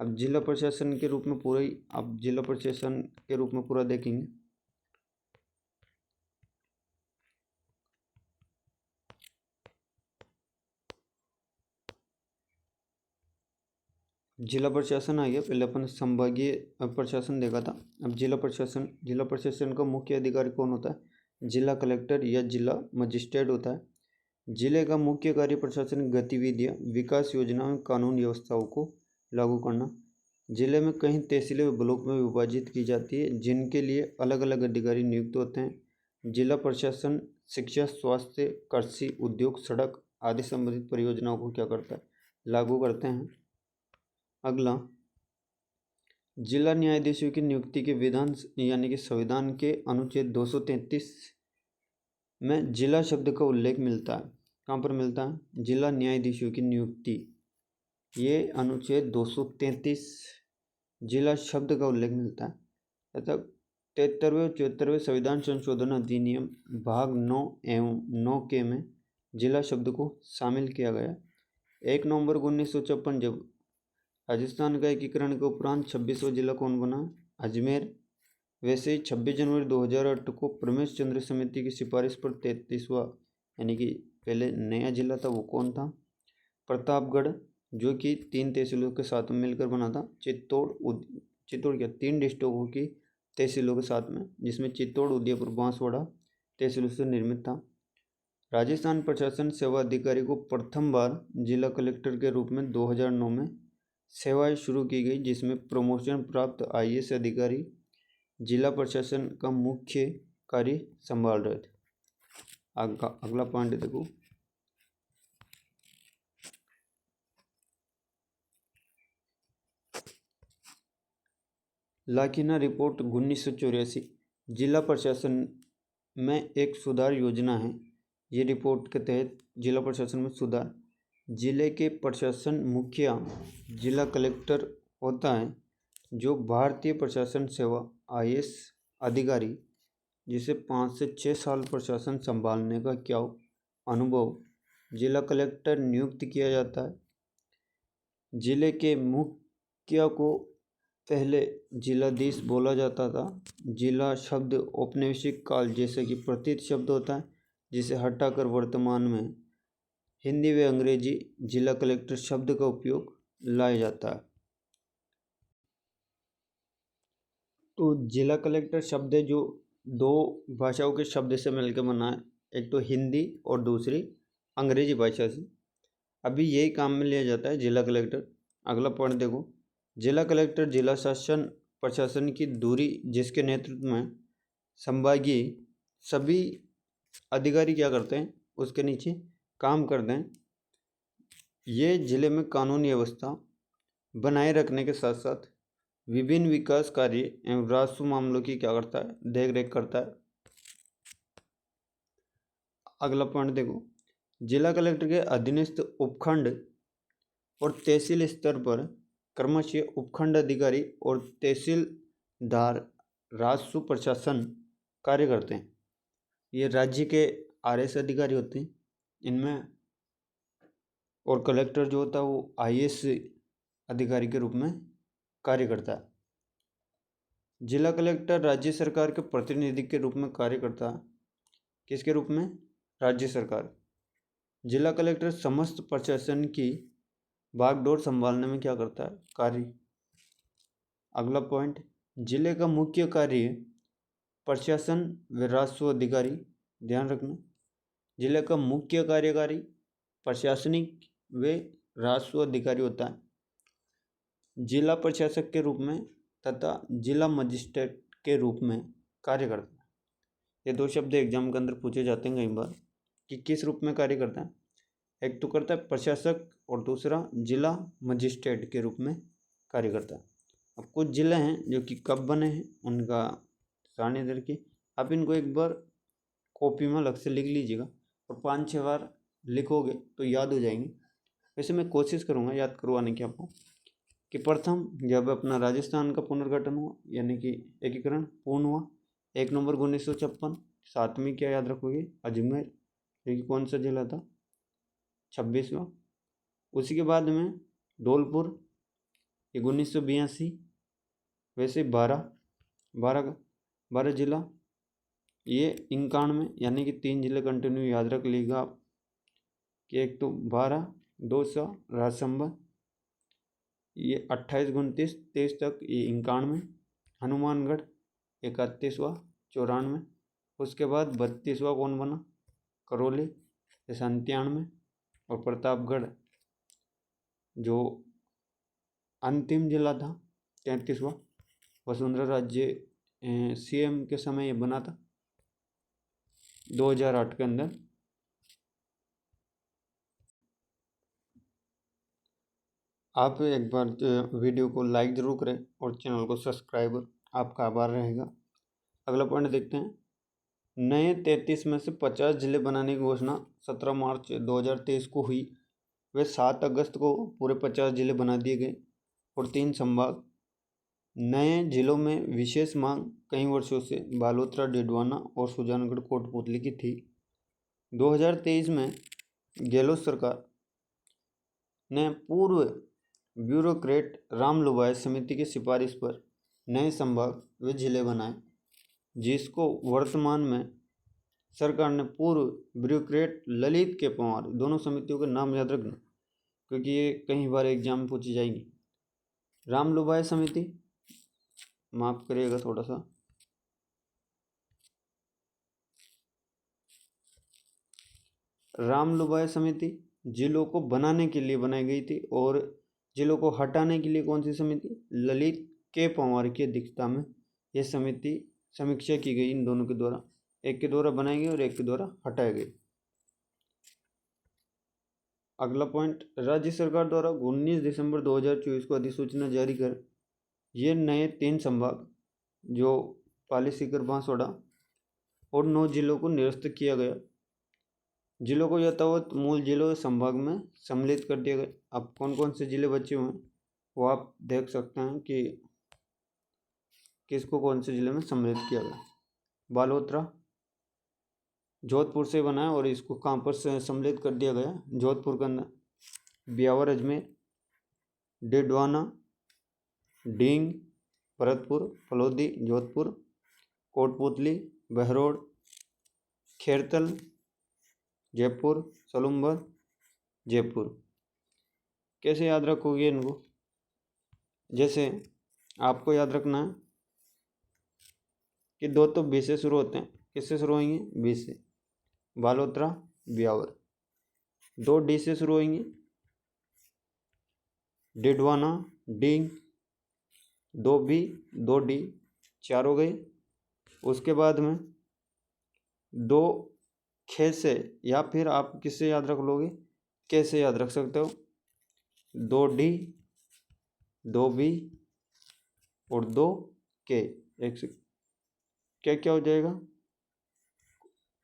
अब जिला प्रशासन के रूप में पूरा ही, अब जिला प्रशासन के रूप में पूरा देखेंगे। जिला प्रशासन आ गया, पहले अपन संभागीय प्रशासन देखा था। अब जिला प्रशासन का मुख्य अधिकारी कौन होता है, जिला कलेक्टर या जिला मजिस्ट्रेट होता है। जिले का मुख्य कार्य प्रशासनिक गतिविधियां, विकास योजनाओं, कानून व्यवस्थाओं को लागू करना। जिले में कई तहसीलें व ब्लॉक में विभाजित की जाती है, जिनके लिए अलग अलग अधिकारी नियुक्त होते हैं। जिला प्रशासन शिक्षा, स्वास्थ्य, कृषि, उद्योग, सड़क आदि संबंधित परियोजनाओं को क्या करता है, लागू करते हैं। अगला, जिला न्यायाधीशों की नियुक्ति के विधान यानी कि संविधान के अनुच्छेद 233 में जिला शब्द का उल्लेख मिलता है। कहाँ पर मिलता है, जिला न्यायाधीशों की नियुक्ति, ये अनुच्छेद 233 जिला शब्द का उल्लेख मिलता है। तथा 73वें और 74वें संविधान संशोधन अधिनियम भाग 9 एवं 9 के में जिला शब्द को शामिल किया गया। 1 नवंबर 1956 जब राजस्थान का एकीकरण के उपरांत 26वां जिला कौन बना, अजमेर। वैसे ही 26 जनवरी 2008 को प्रमेश चंद्र समिति की सिफारिश पर 33वां यानी कि पहले नया जिला था वो कौन था, प्रतापगढ़, जो कि 3 तहसीलों के साथ में मिलकर बना था। चित्तौड़ क्या 3 डिस्ट्रिक्टों की तहसीलों के साथ में, जिसमें चित्तौड़, उदयपुर, बांसवाड़ा तहसीलों से निर्मित था। राजस्थान प्रशासन सेवा अधिकारी को प्रथम बार जिला कलेक्टर के रूप में 2009 में सेवाएं शुरू की गई, जिसमें प्रमोशन प्राप्त IAS अधिकारी जिला प्रशासन का मुख्य कार्य संभाल रहे थे। अगला पॉइंट देखो, लाखीना रिपोर्ट 1984 जिला प्रशासन में एक सुधार योजना है। ये रिपोर्ट के तहत जिला प्रशासन में सुधार, जिले के प्रशासन मुखिया जिला कलेक्टर होता है, जो भारतीय प्रशासन सेवा IAS अधिकारी जिसे 5 से 6 साल प्रशासन संभालने का क्या अनुभव, जिला कलेक्टर नियुक्त किया जाता है। जिले के मुखिया को पहले जिलाधीश बोला जाता था। जिला शब्द औपनिवेशिक काल जैसे कि प्रतीत शब्द होता है, जिसे हटाकर वर्तमान में हिंदी व अंग्रेजी जिला कलेक्टर शब्द का उपयोग लाया जाता है। तो जिला कलेक्टर शब्द है जो 2 भाषाओं के शब्द से मिलकर बना है, एक तो हिंदी और दूसरी अंग्रेजी भाषा से। अभी यही काम में लिया जाता है जिला कलेक्टर। अगला पॉइंट देखो, जिला कलेक्टर जिला शासन प्रशासन की दूरी जिसके नेतृत्व में संभागीय सभी अधिकारी क्या करते हैं, उसके नीचे काम करते हैं। ये जिले में कानूनी व्यवस्था बनाए रखने के साथ साथ विभिन्न विकास कार्य एवं राजस्व मामलों की क्या करता है, देख रेख करता है। अगला पॉइंट देखो, जिला कलेक्टर के अधीनस्थ उपखंड और तहसील स्तर पर क्रमशः उपखंड अधिकारी और तहसीलदार राजस्व प्रशासन कार्य करते हैं। ये राज्य के RS अधिकारी होते हैं इनमें, और कलेक्टर जो होता है वो IAS अधिकारी के रूप में कार्य करता है। जिला कलेक्टर राज्य सरकार के प्रतिनिधि के रूप में कार्य करता है। किसके रूप में, राज्य सरकार। जिला कलेक्टर समस्त प्रशासन की बागडोर संभालने में क्या करता है, कार्य। अगला पॉइंट, जिले का मुख्य कार्य प्रशासन व राजस्व अधिकारी, ध्यान रखना, जिले का मुख्य कार्यकारी प्रशासनिक व राजस्व अधिकारी होता है। जिला प्रशासक के रूप में तथा जिला मजिस्ट्रेट के रूप में कार्य करता है। ये 2 शब्द एग्जाम के अंदर पूछे जाते हैं कई बार कि किस रूप में कार्य करता है। एक तो करता है प्रशासक और दूसरा जिला मजिस्ट्रेट के रूप में कार्य करता है। अब कुछ जिले हैं जो कि कब बने हैं उनका सारणी दे रखी, आप इनको एक बार कॉपी में अलग से लिख लीजिएगा और 5-6 बार लिखोगे तो याद हो जाएंगे। वैसे मैं कोशिश करूँगा याद करवाने की आपको। कि प्रथम जब अपना राजस्थान का पुनर्गठन हुआ यानी कि एकीकरण पूर्ण हुआ 1 नवंबर 1956। सातवीं क्या याद रखोगे? अजमेर, जो कि कौन सा जिला था? 26वां। उसी के बाद में धौलपुर, ये 1982। वैसे 12 जिला, ये 91 यानी कि 3 जिले कंटिन्यू याद रख लीजिएगा आप कि एक तो 12, 200 राजसंबंध, ये 28, 29, 23 तक, ये 91। हनुमानगढ़ 31वां 94। उसके बाद 32वां कौन बना? करौली 97। और प्रतापगढ़ जो अंतिम जिला था 33वां, वसुंधरा राज्य सीएम के समय ये बना था 2008 के अंदर। आप एक बार वीडियो को लाइक जरूर करें और चैनल को सब्सक्राइब, आपका आभार रहेगा। अगला पॉइंट देखते हैं। नए 33 में से 50 जिले बनाने की घोषणा 17 मार्च 2023 को हुई। वे 7 अगस्त को पूरे 50 जिले बना दिए गए और 3 संभाग। नए जिलों में विशेष मांग कई वर्षों से बालोतरा, डिडवाना और सुजानगढ़ कोटपूतली की थी। 2023 में गहलोत सरकार ने पूर्व ब्यूरोक्रेट राम लुबाय समिति की सिफारिश पर नए संभाग व जिले बनाए, जिसको वर्तमान में सरकार ने पूर्व ब्यूरोक्रेट ललित के पंवार, दोनों समितियों के नाम याद रखना क्योंकि ये कई बार एग्जाम में पूछी जाएगी। राम लुबाय समिति, माफ करिएगा थोड़ा सा, राम लुबाय समिति जिलों को बनाने के लिए बनाई गई थी और जिलों को हटाने के लिए कौन सी समिति? ललित के पंवार की अध्यक्षता में यह समिति समीक्षा की गई इन दोनों के द्वारा, एक के द्वारा बनाई गई और एक के द्वारा हटाए गए। अगला पॉइंट, राज्य सरकार द्वारा 19 दिसंबर 2024 को अधिसूचना जारी कर ये नए 3 संभाग जो पाली, सीकर, बांसवाड़ा और 9 जिलों को निरस्त किया गया। जिलों को यथावत मूल जिलों संभाग में सम्मिलित कर दिया गया। अब कौन कौन से जिले बचे हुए हैं वो आप देख सकते हैं कि किसको कौन से जिले में सम्मिलित किया गया। बालोतरा जोधपुर से बना है और इसको कहाँ पर सम्मिलित कर दिया गया? जोधपुर के अंदर। ब्यावर अजमेर, डिडवाना, डींग, भरतपुर, फलोदी, जोधपुर, कोटपूतली, बहरोड, खेरतल, जयपुर, सलूम्बर, जयपुर। कैसे याद रखोगे इनको? जैसे आपको याद रखना है कि 2 तो बी से शुरू होते हैं। किससे शुरू होंगे? बी से। बालोतरा, ब्यावर। 2 डी से शुरू होंगे, डिडवाना, डींग। 2 बी, 2 डी, 4 हो गए। उसके बाद में 2 खे से, या फिर आप किससे याद रख लोगे? कैसे याद रख सकते हो? 2 डी, 2 बी और 2 के। एक से क्या हो जाएगा?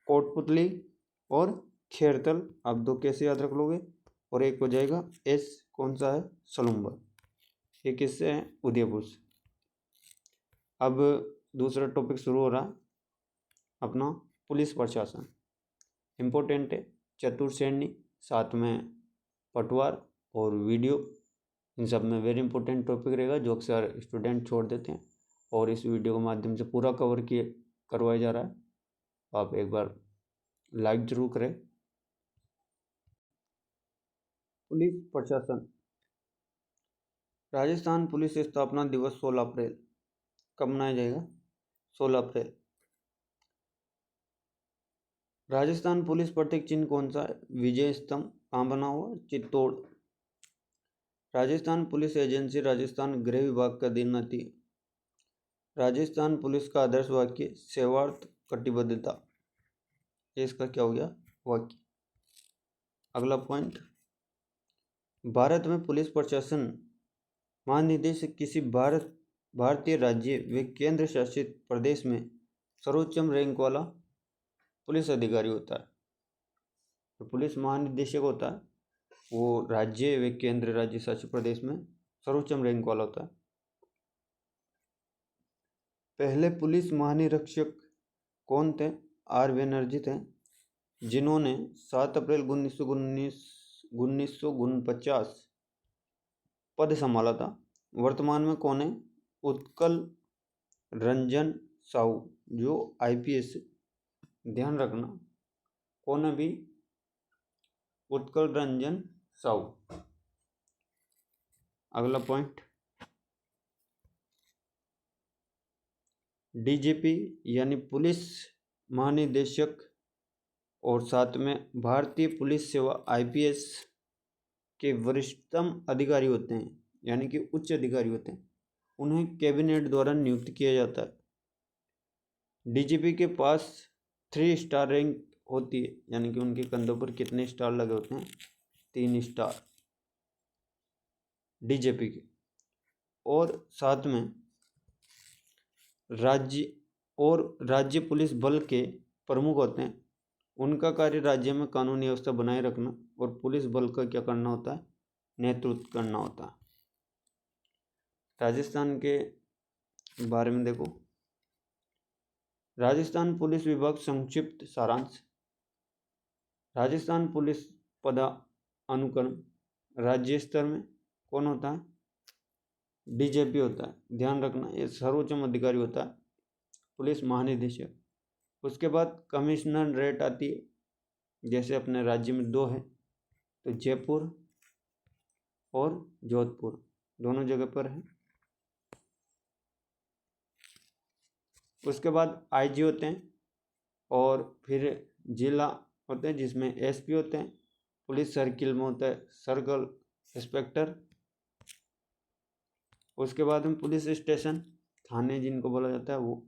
कोटपुतली और खेरतल। आप 2 कैसे याद रख लोगे? और एक हो जाएगा एस, कौन सा है? सलूम्बर। ये किससे है? उदयपुर से। अब दूसरा टॉपिक शुरू हो रहा है अपना पुलिस प्रशासन। इम्पोर्टेंट है, चतुर्श्रेणी, साथ में पटवार और वीडियो, इन सब में वेरी इंपॉर्टेंट टॉपिक रहेगा जो अक्सर स्टूडेंट छोड़ देते हैं और इस वीडियो के माध्यम से पूरा कवर करवाया जा रहा है। आप एक बार लाइक जरूर करें। पुलिस प्रशासन। राजस्थान पुलिस स्थापना दिवस 16 अप्रैल कब मनाया जाएगा? 16 अप्रैल। राजस्थान पुलिस प्रतीक चिन्ह कौन सा है? विजय स्तंभ। कहाँ बना हुआ? चित्तौड़। राजस्थान पुलिस एजेंसी राजस्थान गृह विभाग का अधीन आती है। राजस्थान पुलिस का आदर्श वाक्य सेवार्थ कटिबद्धता। इसका क्या हो गया? वाक्य। अगला पॉइंट, भारत में पुलिस प्रशासन महानिदेशक किसी भारतीय राज्य व केंद्र शासित प्रदेश में सर्वोच्च रैंक वाला पुलिस अधिकारी होता है। तो पुलिस महानिदेशक होता है वो राज्य व केंद्र राज्य शासित प्रदेश में सर्वोच्च रैंक वाला होता है। पहले पुलिस महानिरीक्षक कौन थे? आर बनर्जी थे, जिन्होंने 7 अप्रैल 1949 पद संभाला था। वर्तमान में कौन है? उत्कल रंजन साहू, जो IPS, ध्यान रखना कौन है भी? उत्कल रंजन साहू। अगला पॉइंट, DGP यानी पुलिस महानिदेशक और साथ में भारतीय पुलिस सेवा IPS के वरिष्ठतम अधिकारी होते हैं, यानी कि उच्च अधिकारी होते हैं। उन्हें कैबिनेट द्वारा नियुक्त किया जाता है। DGP के पास 3 स्टार रैंक होती है, यानी कि उनके कंधों पर कितने स्टार लगे होते हैं? 3 स्टार DGP के। और साथ में राज्य पुलिस बल के प्रमुख होते हैं। उनका कार्य राज्य में कानूनी व्यवस्था बनाए रखना और पुलिस बल का क्या करना होता है? नेतृत्व करना होता है। राजस्थान के बारे में देखो, राजस्थान पुलिस विभाग संक्षिप्त सारांश। राजस्थान पुलिस पदानुक्रम राज्य स्तर में कौन होता है? DGP होता है। ध्यान रखना, ये सर्वोच्च अधिकारी होता है, पुलिस महानिदेशक। उसके बाद कमिश्नरेट आती है, जैसे अपने राज्य में 2 है, तो जयपुर और जोधपुर दोनों जगह पर है। उसके बाद IG होते हैं और फिर जिला होते हैं, जिसमें SP होते हैं। पुलिस सर्किल में होता है सर्कल इंस्पेक्टर। उसके बाद में पुलिस स्टेशन, थाने जिनको बोला जाता है वो,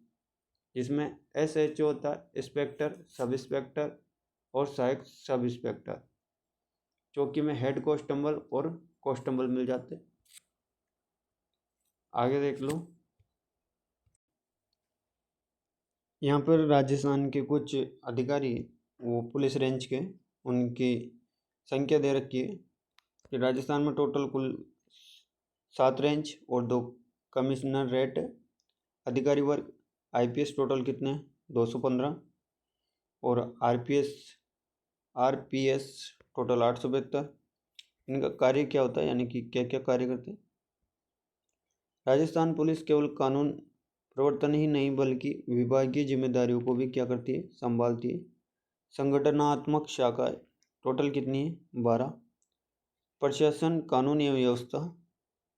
जिसमें SHO होता है, इंस्पेक्टर, सब इंस्पेक्टर और सहायक सब इंस्पेक्टर। चौकी में हेड कांस्टेबल और कांस्टेबल मिल जाते हैं। आगे देख लो, यहाँ पर राजस्थान के कुछ अधिकारी वो पुलिस रेंज के, उनकी संख्या दे रखी है कि राजस्थान में टोटल कुल 7 रेंज और 2 कमिश्नरेट अधिकारी वर्ग। IPS टोटल कितने? 215 और RPS टोटल 872। इनका कार्य क्या होता है, यानी कि क्या क्या कार्य करते हैं? राजस्थान पुलिस केवल कानून प्रवर्तन ही नहीं बल्कि विभागीय जिम्मेदारियों को भी क्या करती है? संभालती है। संगठनात्मक शाखाएं टोटल कितनी है? 12। प्रशासन, कानून एवं व्यवस्था,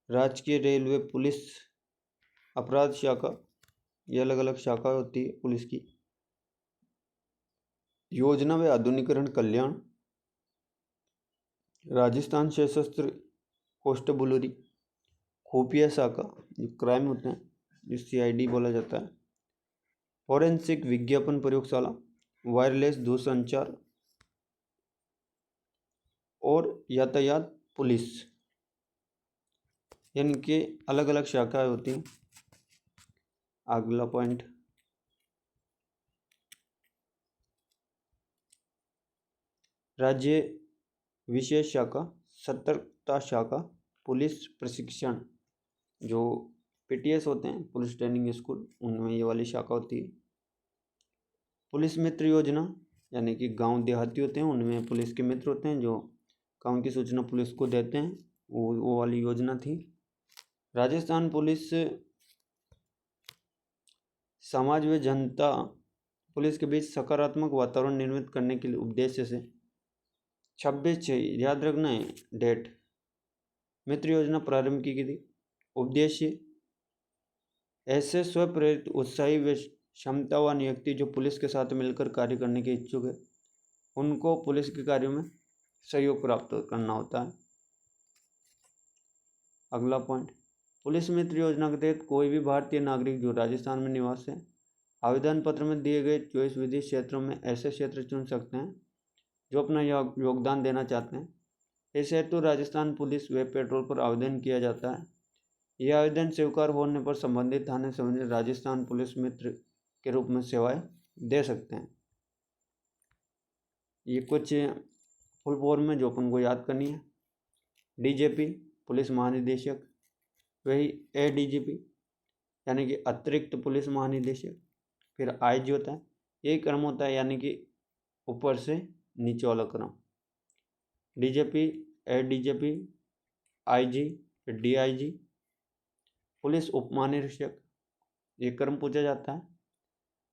राजकीय, रेलवे, पुलिस, अपराध शाखा, ये अलग अलग शाखा होती है पुलिस की। योजना व आधुनिकीकरण कल्याण, राजस्थान सशस्त्र कांस्टेबलरी, खुफिया शाखा, जो क्राइम होते हैं, जो CID बोला जाता है। फॉरेंसिक विज्ञापन प्रयोगशाला, वायरलेस दूरसंचार और यातायात पुलिस, यानी कि अलग अलग शाखाएं होती हैं। अगला पॉइंट, राज्य विशेष शाखा, सतर्कता शाखा, पुलिस प्रशिक्षण, जो PTS होते हैं, पुलिस ट्रेनिंग स्कूल, उनमें ये वाली शाखा होती है। पुलिस मित्र योजना, यानी कि गांव देहाती होते हैं, उनमें पुलिस के मित्र होते हैं जो गांव की सूचना पुलिस को देते हैं, वो वाली योजना थी। राजस्थान पुलिस समाज व जनता पुलिस के बीच सकारात्मक वातावरण निर्मित करने के लिए उद्देश्य से 26/6, याद रखना है डेट, मित्र योजना प्रारंभ की गई थी। उद्देश्य, ऐसे स्वप्रेरित, उत्साही व क्षमतावान व्यक्ति जो पुलिस के साथ मिलकर कार्य करने के इच्छुक है, उनको पुलिस के कार्यों में सहयोग प्राप्त करना होता है। अगला पॉइंट, पुलिस मित्र योजना के तहत कोई भी भारतीय नागरिक जो राजस्थान में निवास है, आवेदन पत्र में दिए गए 24 विधि क्षेत्रों में ऐसे क्षेत्र चुन सकते हैं जो अपना योगदान देना चाहते हैं। इस हेतु राजस्थान पुलिस वेब पोर्टल पर आवेदन किया जाता है। यह आवेदन स्वीकार होने पर संबंधित थाने संबंधित राजस्थान पुलिस मित्र के रूप में सेवाएं दे सकते हैं। ये कुछ फुल फॉर्म में जो अपन को याद करनी है। DGP पुलिस महानिदेशक, वही ADGP यानी कि अतिरिक्त पुलिस महानिदेशक। फिर IG होता है, यही क्रम होता है यानी कि ऊपर से नीचे वाला क्रम। DGP, ADGP, IG, फिर DIG, पुलिस उप महानिरीक्षक, ये क्रम पूछा जाता है।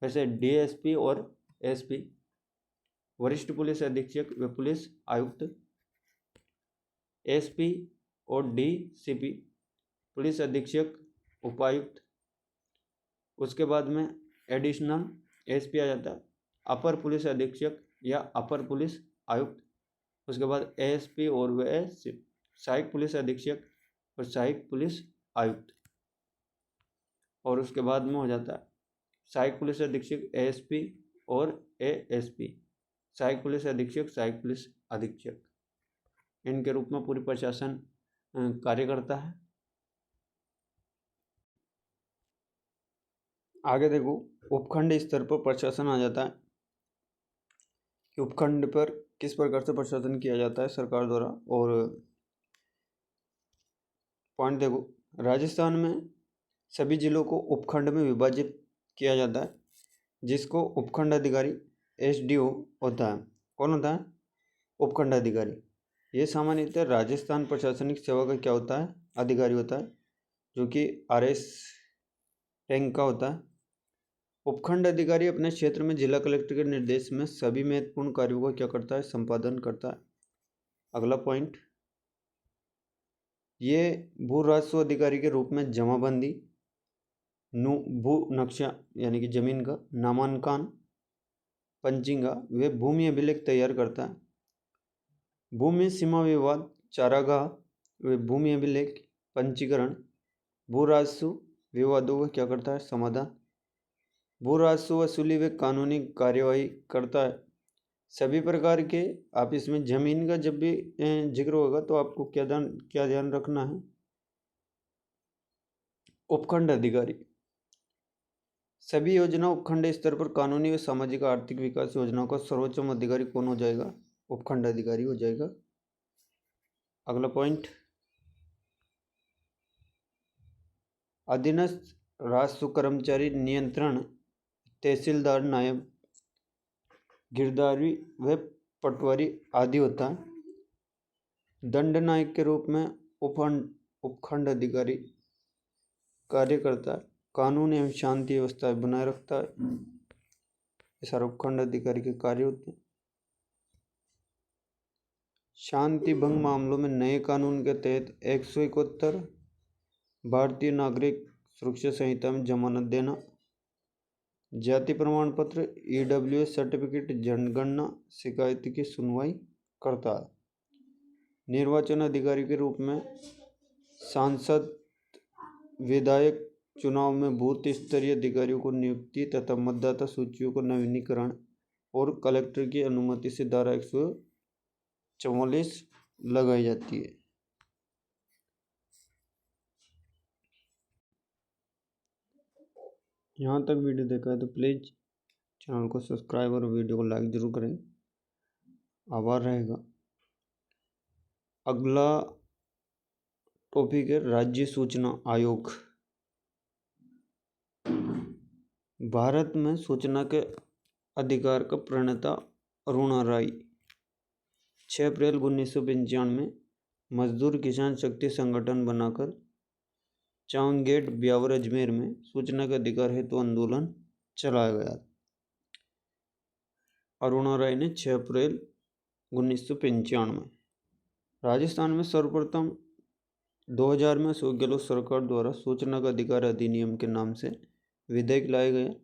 वैसे DSP और SP, वरिष्ठ पुलिस अधीक्षक व पुलिस आयुक्त। SP और DCP, पुलिस अधीक्षक उपायुक्त। उसके बाद में एडिशनल SP आ जाता है, अपर पुलिस अधीक्षक या अपर पुलिस आयुक्त। उसके बाद ASP और वह सहायक पुलिस अधीक्षक और सहायक पुलिस आयुक्त। और उसके बाद में हो जाता है सहायक पुलिस अधीक्षक ASP और ASP, सहायक पुलिस अधीक्षक, सहायक पुलिस अधीक्षक। इनके रूप में पूरी प्रशासन कार्य करता है। आगे देखो, उपखंड स्तर पर प्रशासन आ जाता है कि उपखंड पर किस प्रकार से प्रशासन किया जाता है सरकार द्वारा। और पॉइंट देखो, राजस्थान में सभी जिलों को उपखंड में विभाजित किया जाता है, जिसको उपखंड अधिकारी SDO होता है। कौन होता है? उपखंड अधिकारी। ये सामान्यतः राजस्थान प्रशासनिक सेवा का क्या होता है? अधिकारी होता है, जो कि RS रैंक का होता है। उपखंड अधिकारी अपने क्षेत्र में जिला कलेक्टर के निर्देश में सभी महत्वपूर्ण कार्यों का क्या करता है? संपादन करता है। अगला पॉइंट, ये भू राजस्व अधिकारी के रूप में जमाबंदी, भू नक्शा यानी कि जमीन का नामांकन, पंचिंगा व भूमि अभिलेख तैयार करता है। भूमि सीमा विवाद, चारागाह व भूमि अभिलेख, पंजीकरण, भू राजस्व विवादों का क्या करता है? समाधान। भू राजस्व वसूली व कानूनी कार्यवाही करता है। सभी प्रकार के, आप इसमें जमीन का जब भी जिक्र होगा तो आपको क्या ध्यान रखना है? उपखंड अधिकारी। सभी योजना उपखंड स्तर पर कानूनी व सामाजिक आर्थिक विकास योजनाओं का सर्वोच्च अधिकारी कौन हो जाएगा? उपखंड अधिकारी हो जाएगा। अगला पॉइंट, अधीनस्थ राजस्व कर्मचारी नियंत्रण तहसीलदार, नायब गिरदावरी व पटवारी आदि होता है। दंड नायक के रूप में उपखंड अधिकारी कार्य करता है, कानून एवं शांति व्यवस्था बनाए रखता है। ये सारे उपखंड अधिकारी के कार्य होते हैं। शांति भंग मामलों में नए कानून के तहत 171 भारतीय नागरिक सुरक्षा संहिता में जमानत देना, जाति प्रमाण पत्र, EWS सर्टिफिकेट, जनगणना शिकायत की सुनवाई करता है। निर्वाचन अधिकारी के रूप में सांसद, विधायक चुनाव में बूथ स्तरीय अधिकारियों को नियुक्ति तथा मतदाता सूचियों को नवीनीकरण और कलेक्टर की अनुमति से धारा 144 लगाई जाती है। यहाँ तक वीडियो देखा है तो प्लीज़ चैनल को सब्सक्राइब और वीडियो को लाइक जरूर करें, आभार रहेगा। अगला टॉपिक है राज्य सूचना आयोग। भारत में सूचना के अधिकार का प्रणेता अरुणा राय 6 अप्रैल 1995 में मजदूर किसान शक्ति संगठन बनाकर चाउन गेट, ब्यावर, अजमेर में सूचना के अधिकार हेतु आंदोलन चलाया गया। अरुणा राय ने 6 अप्रैल 1995 में राजस्थान में सर्वप्रथम 2000 में अशोक गहलोत सरकार द्वारा सूचना का अधिकार अधिनियम के नाम से विधेयक लाए गए,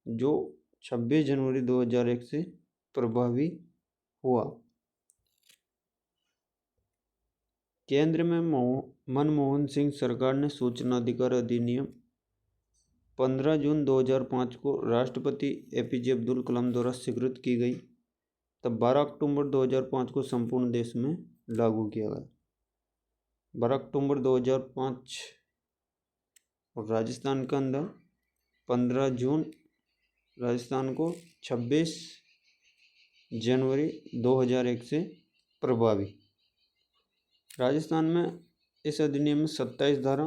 जो 26 जनवरी 2001 से प्रभावी हुआ। केंद्र में मनमोहन सिंह सरकार ने सूचना अधिकार अधिनियम 15 जून 2005 को राष्ट्रपति APJ अब्दुल कलाम द्वारा स्वीकृत की गई, तब 12 अक्टूबर 2005 को संपूर्ण देश में लागू किया गया। 12 अक्टूबर 2005 और राजस्थान के अंदर 15 जून, राजस्थान को 26 जनवरी 2001 से प्रभावी। राजस्थान में इस अधिनियम में 27 धारा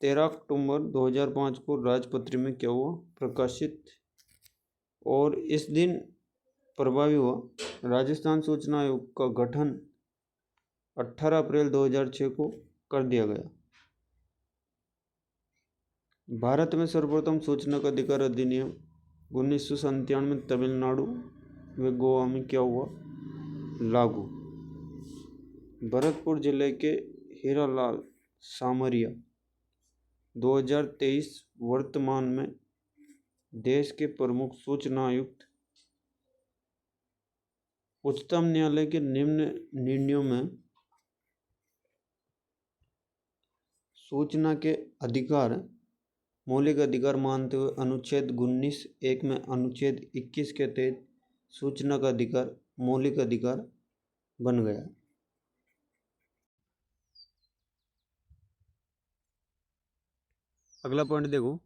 13 अक्टूबर 2005 को राजपत्र में क्या हुआ, प्रकाशित। और इस दिन प्रभावी हुआ राजस्थान सूचना आयोग का गठन 18 अप्रैल 2006 को कर दिया गया। भारत में सर्वप्रथम सूचना का अधिकार अधिनियम 1997 में तमिलनाडु व गोवा में क्या हुआ, लागू। भरतपुर जिले के हीरालाल सामरिया 2023 वर्तमान में देश के प्रमुख सूचना आयुक्त। उच्चतम न्यायालय के निम्न निर्णयों में सूचना के अधिकार मौलिक अधिकार मानते हुए अनुच्छेद 19(1) में अनुच्छेद 21 के तहत सूचना का अधिकार मौलिक अधिकार बन गया। अगला पॉइंट देखो,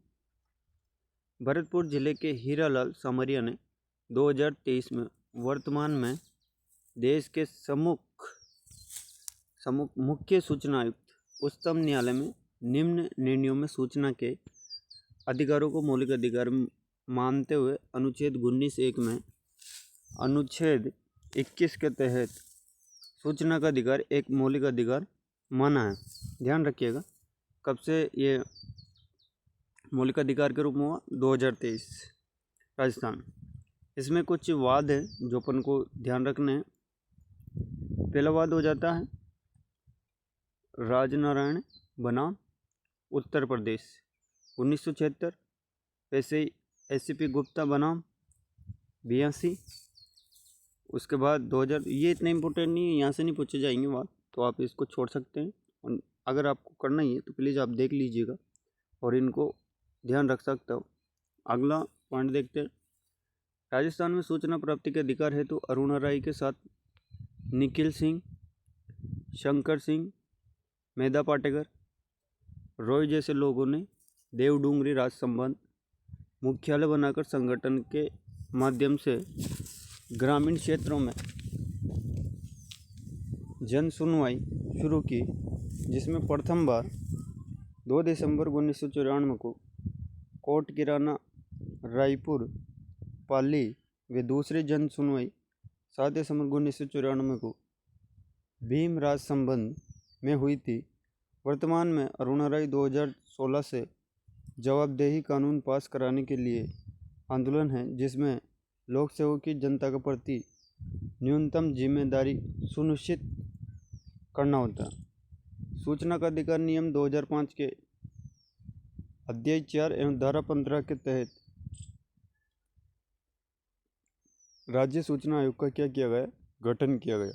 भरतपुर जिले के हीरालाल सामरिया ने 2023 में वर्तमान में देश के मुख्य सूचना आयुक्त उच्चतम न्यायालय में निम्न निर्णयों में सूचना के अधिकारों को मौलिक अधिकार मानते हुए अनुच्छेद 19(1) में अनुच्छेद 21 के तहत सूचना का अधिकार एक मौलिक अधिकार माना है। ध्यान रखिएगा, कब से ये मौलिक अधिकार के रूप में हुआ, 2023 राजस्थान। इसमें कुछ वाद है जो अपन को ध्यान रखने हैं। पहला वाद हो जाता है राजनारायण बनाम उत्तर प्रदेश 1976, वैसे ही SCP गुप्ता बनाम 82। उसके बाद 2000, ये इतना इम्पोर्टेंट नहीं है, यहाँ से नहीं पूछे जाएंगे बात, तो आप इसको छोड़ सकते हैं। और अगर आपको करना ही है तो प्लीज़ आप देख लीजिएगा और इनको ध्यान रख सकते हो। अगला पॉइंट देखते हैं, राजस्थान में सूचना प्राप्ति के अधिकार हेतु अरुणा राय के साथ निखिल सिंह, शंकर सिंह, मेधा पाटेकर, रॉय जैसे लोगों ने देवडूंगरी राज संबंध मुख्यालय बनाकर संगठन के माध्यम से ग्रामीण क्षेत्रों में जन सुनवाई शुरू की, जिसमें प्रथम बार 2 दिसंबर 1994 को कोट किराना रायपुर पाली व दूसरी जन सुनवाई 7 दिसंबर 1994 को भीमराज संबंध में हुई थी। वर्तमान में अरुणा राय 2016 से जवाबदेही कानून पास कराने के लिए आंदोलन है, जिसमें लोक सेवकों की जनता के प्रति न्यूनतम जिम्मेदारी सुनिश्चित करना होता है। सूचना का अधिकार नियम 2005 के अध्याय 4 एवं धारा 15 के तहत राज्य सूचना आयोग का क्या किया गया, गठन किया गया।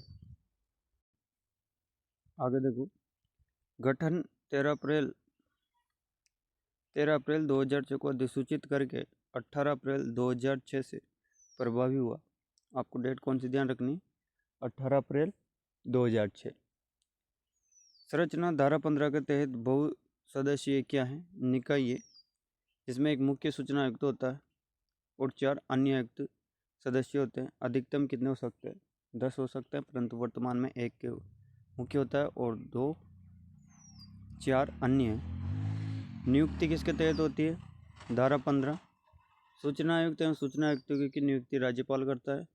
आगे देखो, गठन 13 अप्रैल 2006 को अधिसूचित करके 18 अप्रैल 2006 से प्रभावी हुआ। आपको डेट कौन सी ध्यान रखनी, 18 अप्रैल 2006। संरचना धारा 15 के तहत बहुसदस्यीय क्या है, निकाय है, जिसमें एक मुख्य सूचना आयुक्त होता है और 4 अन्य आयुक्त सदस्य होते हैं। अधिकतम कितने हो सकते हैं, 10 हो सकते हैं, परंतु वर्तमान में 1 के मुख्य होता है और 4 अन्य हैं। नियुक्ति किसके तहत होती है, धारा 15। सूचना आयुक्त एवं सूचना आयुक्तों की नियुक्ति राज्यपाल करता है।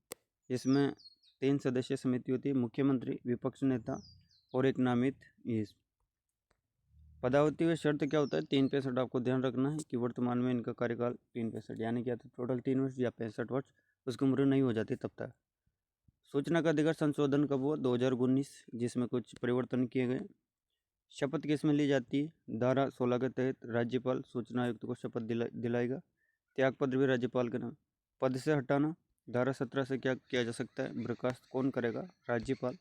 इसमें 3 सदस्यीय समिति होती है, मुख्यमंत्री, विपक्ष नेता और एक नामित। इस पदावती व शर्त क्या होता है, 365। आपको ध्यान रखना है कि वर्तमान में इनका कार्यकाल 365, यानी क्या, तो टोटल 3 वर्ष या 65 वर्ष उसकी उम्र नहीं हो जाती तब तक। सूचना का अधिकार संशोधन कब हुआ, 2019, जिसमें कुछ परिवर्तन किए गए। शपथ किस में ली जाती है, धारा 16 के तहत राज्यपाल सूचना आयुक्त को शपथ दिलाएगा। त्यागपत्र भी राज्यपाल के नाम। पद से हटाना, धारा 17 से क्या किया जा सकता है, बर्खास्त कौन करेगा, राज्यपाल।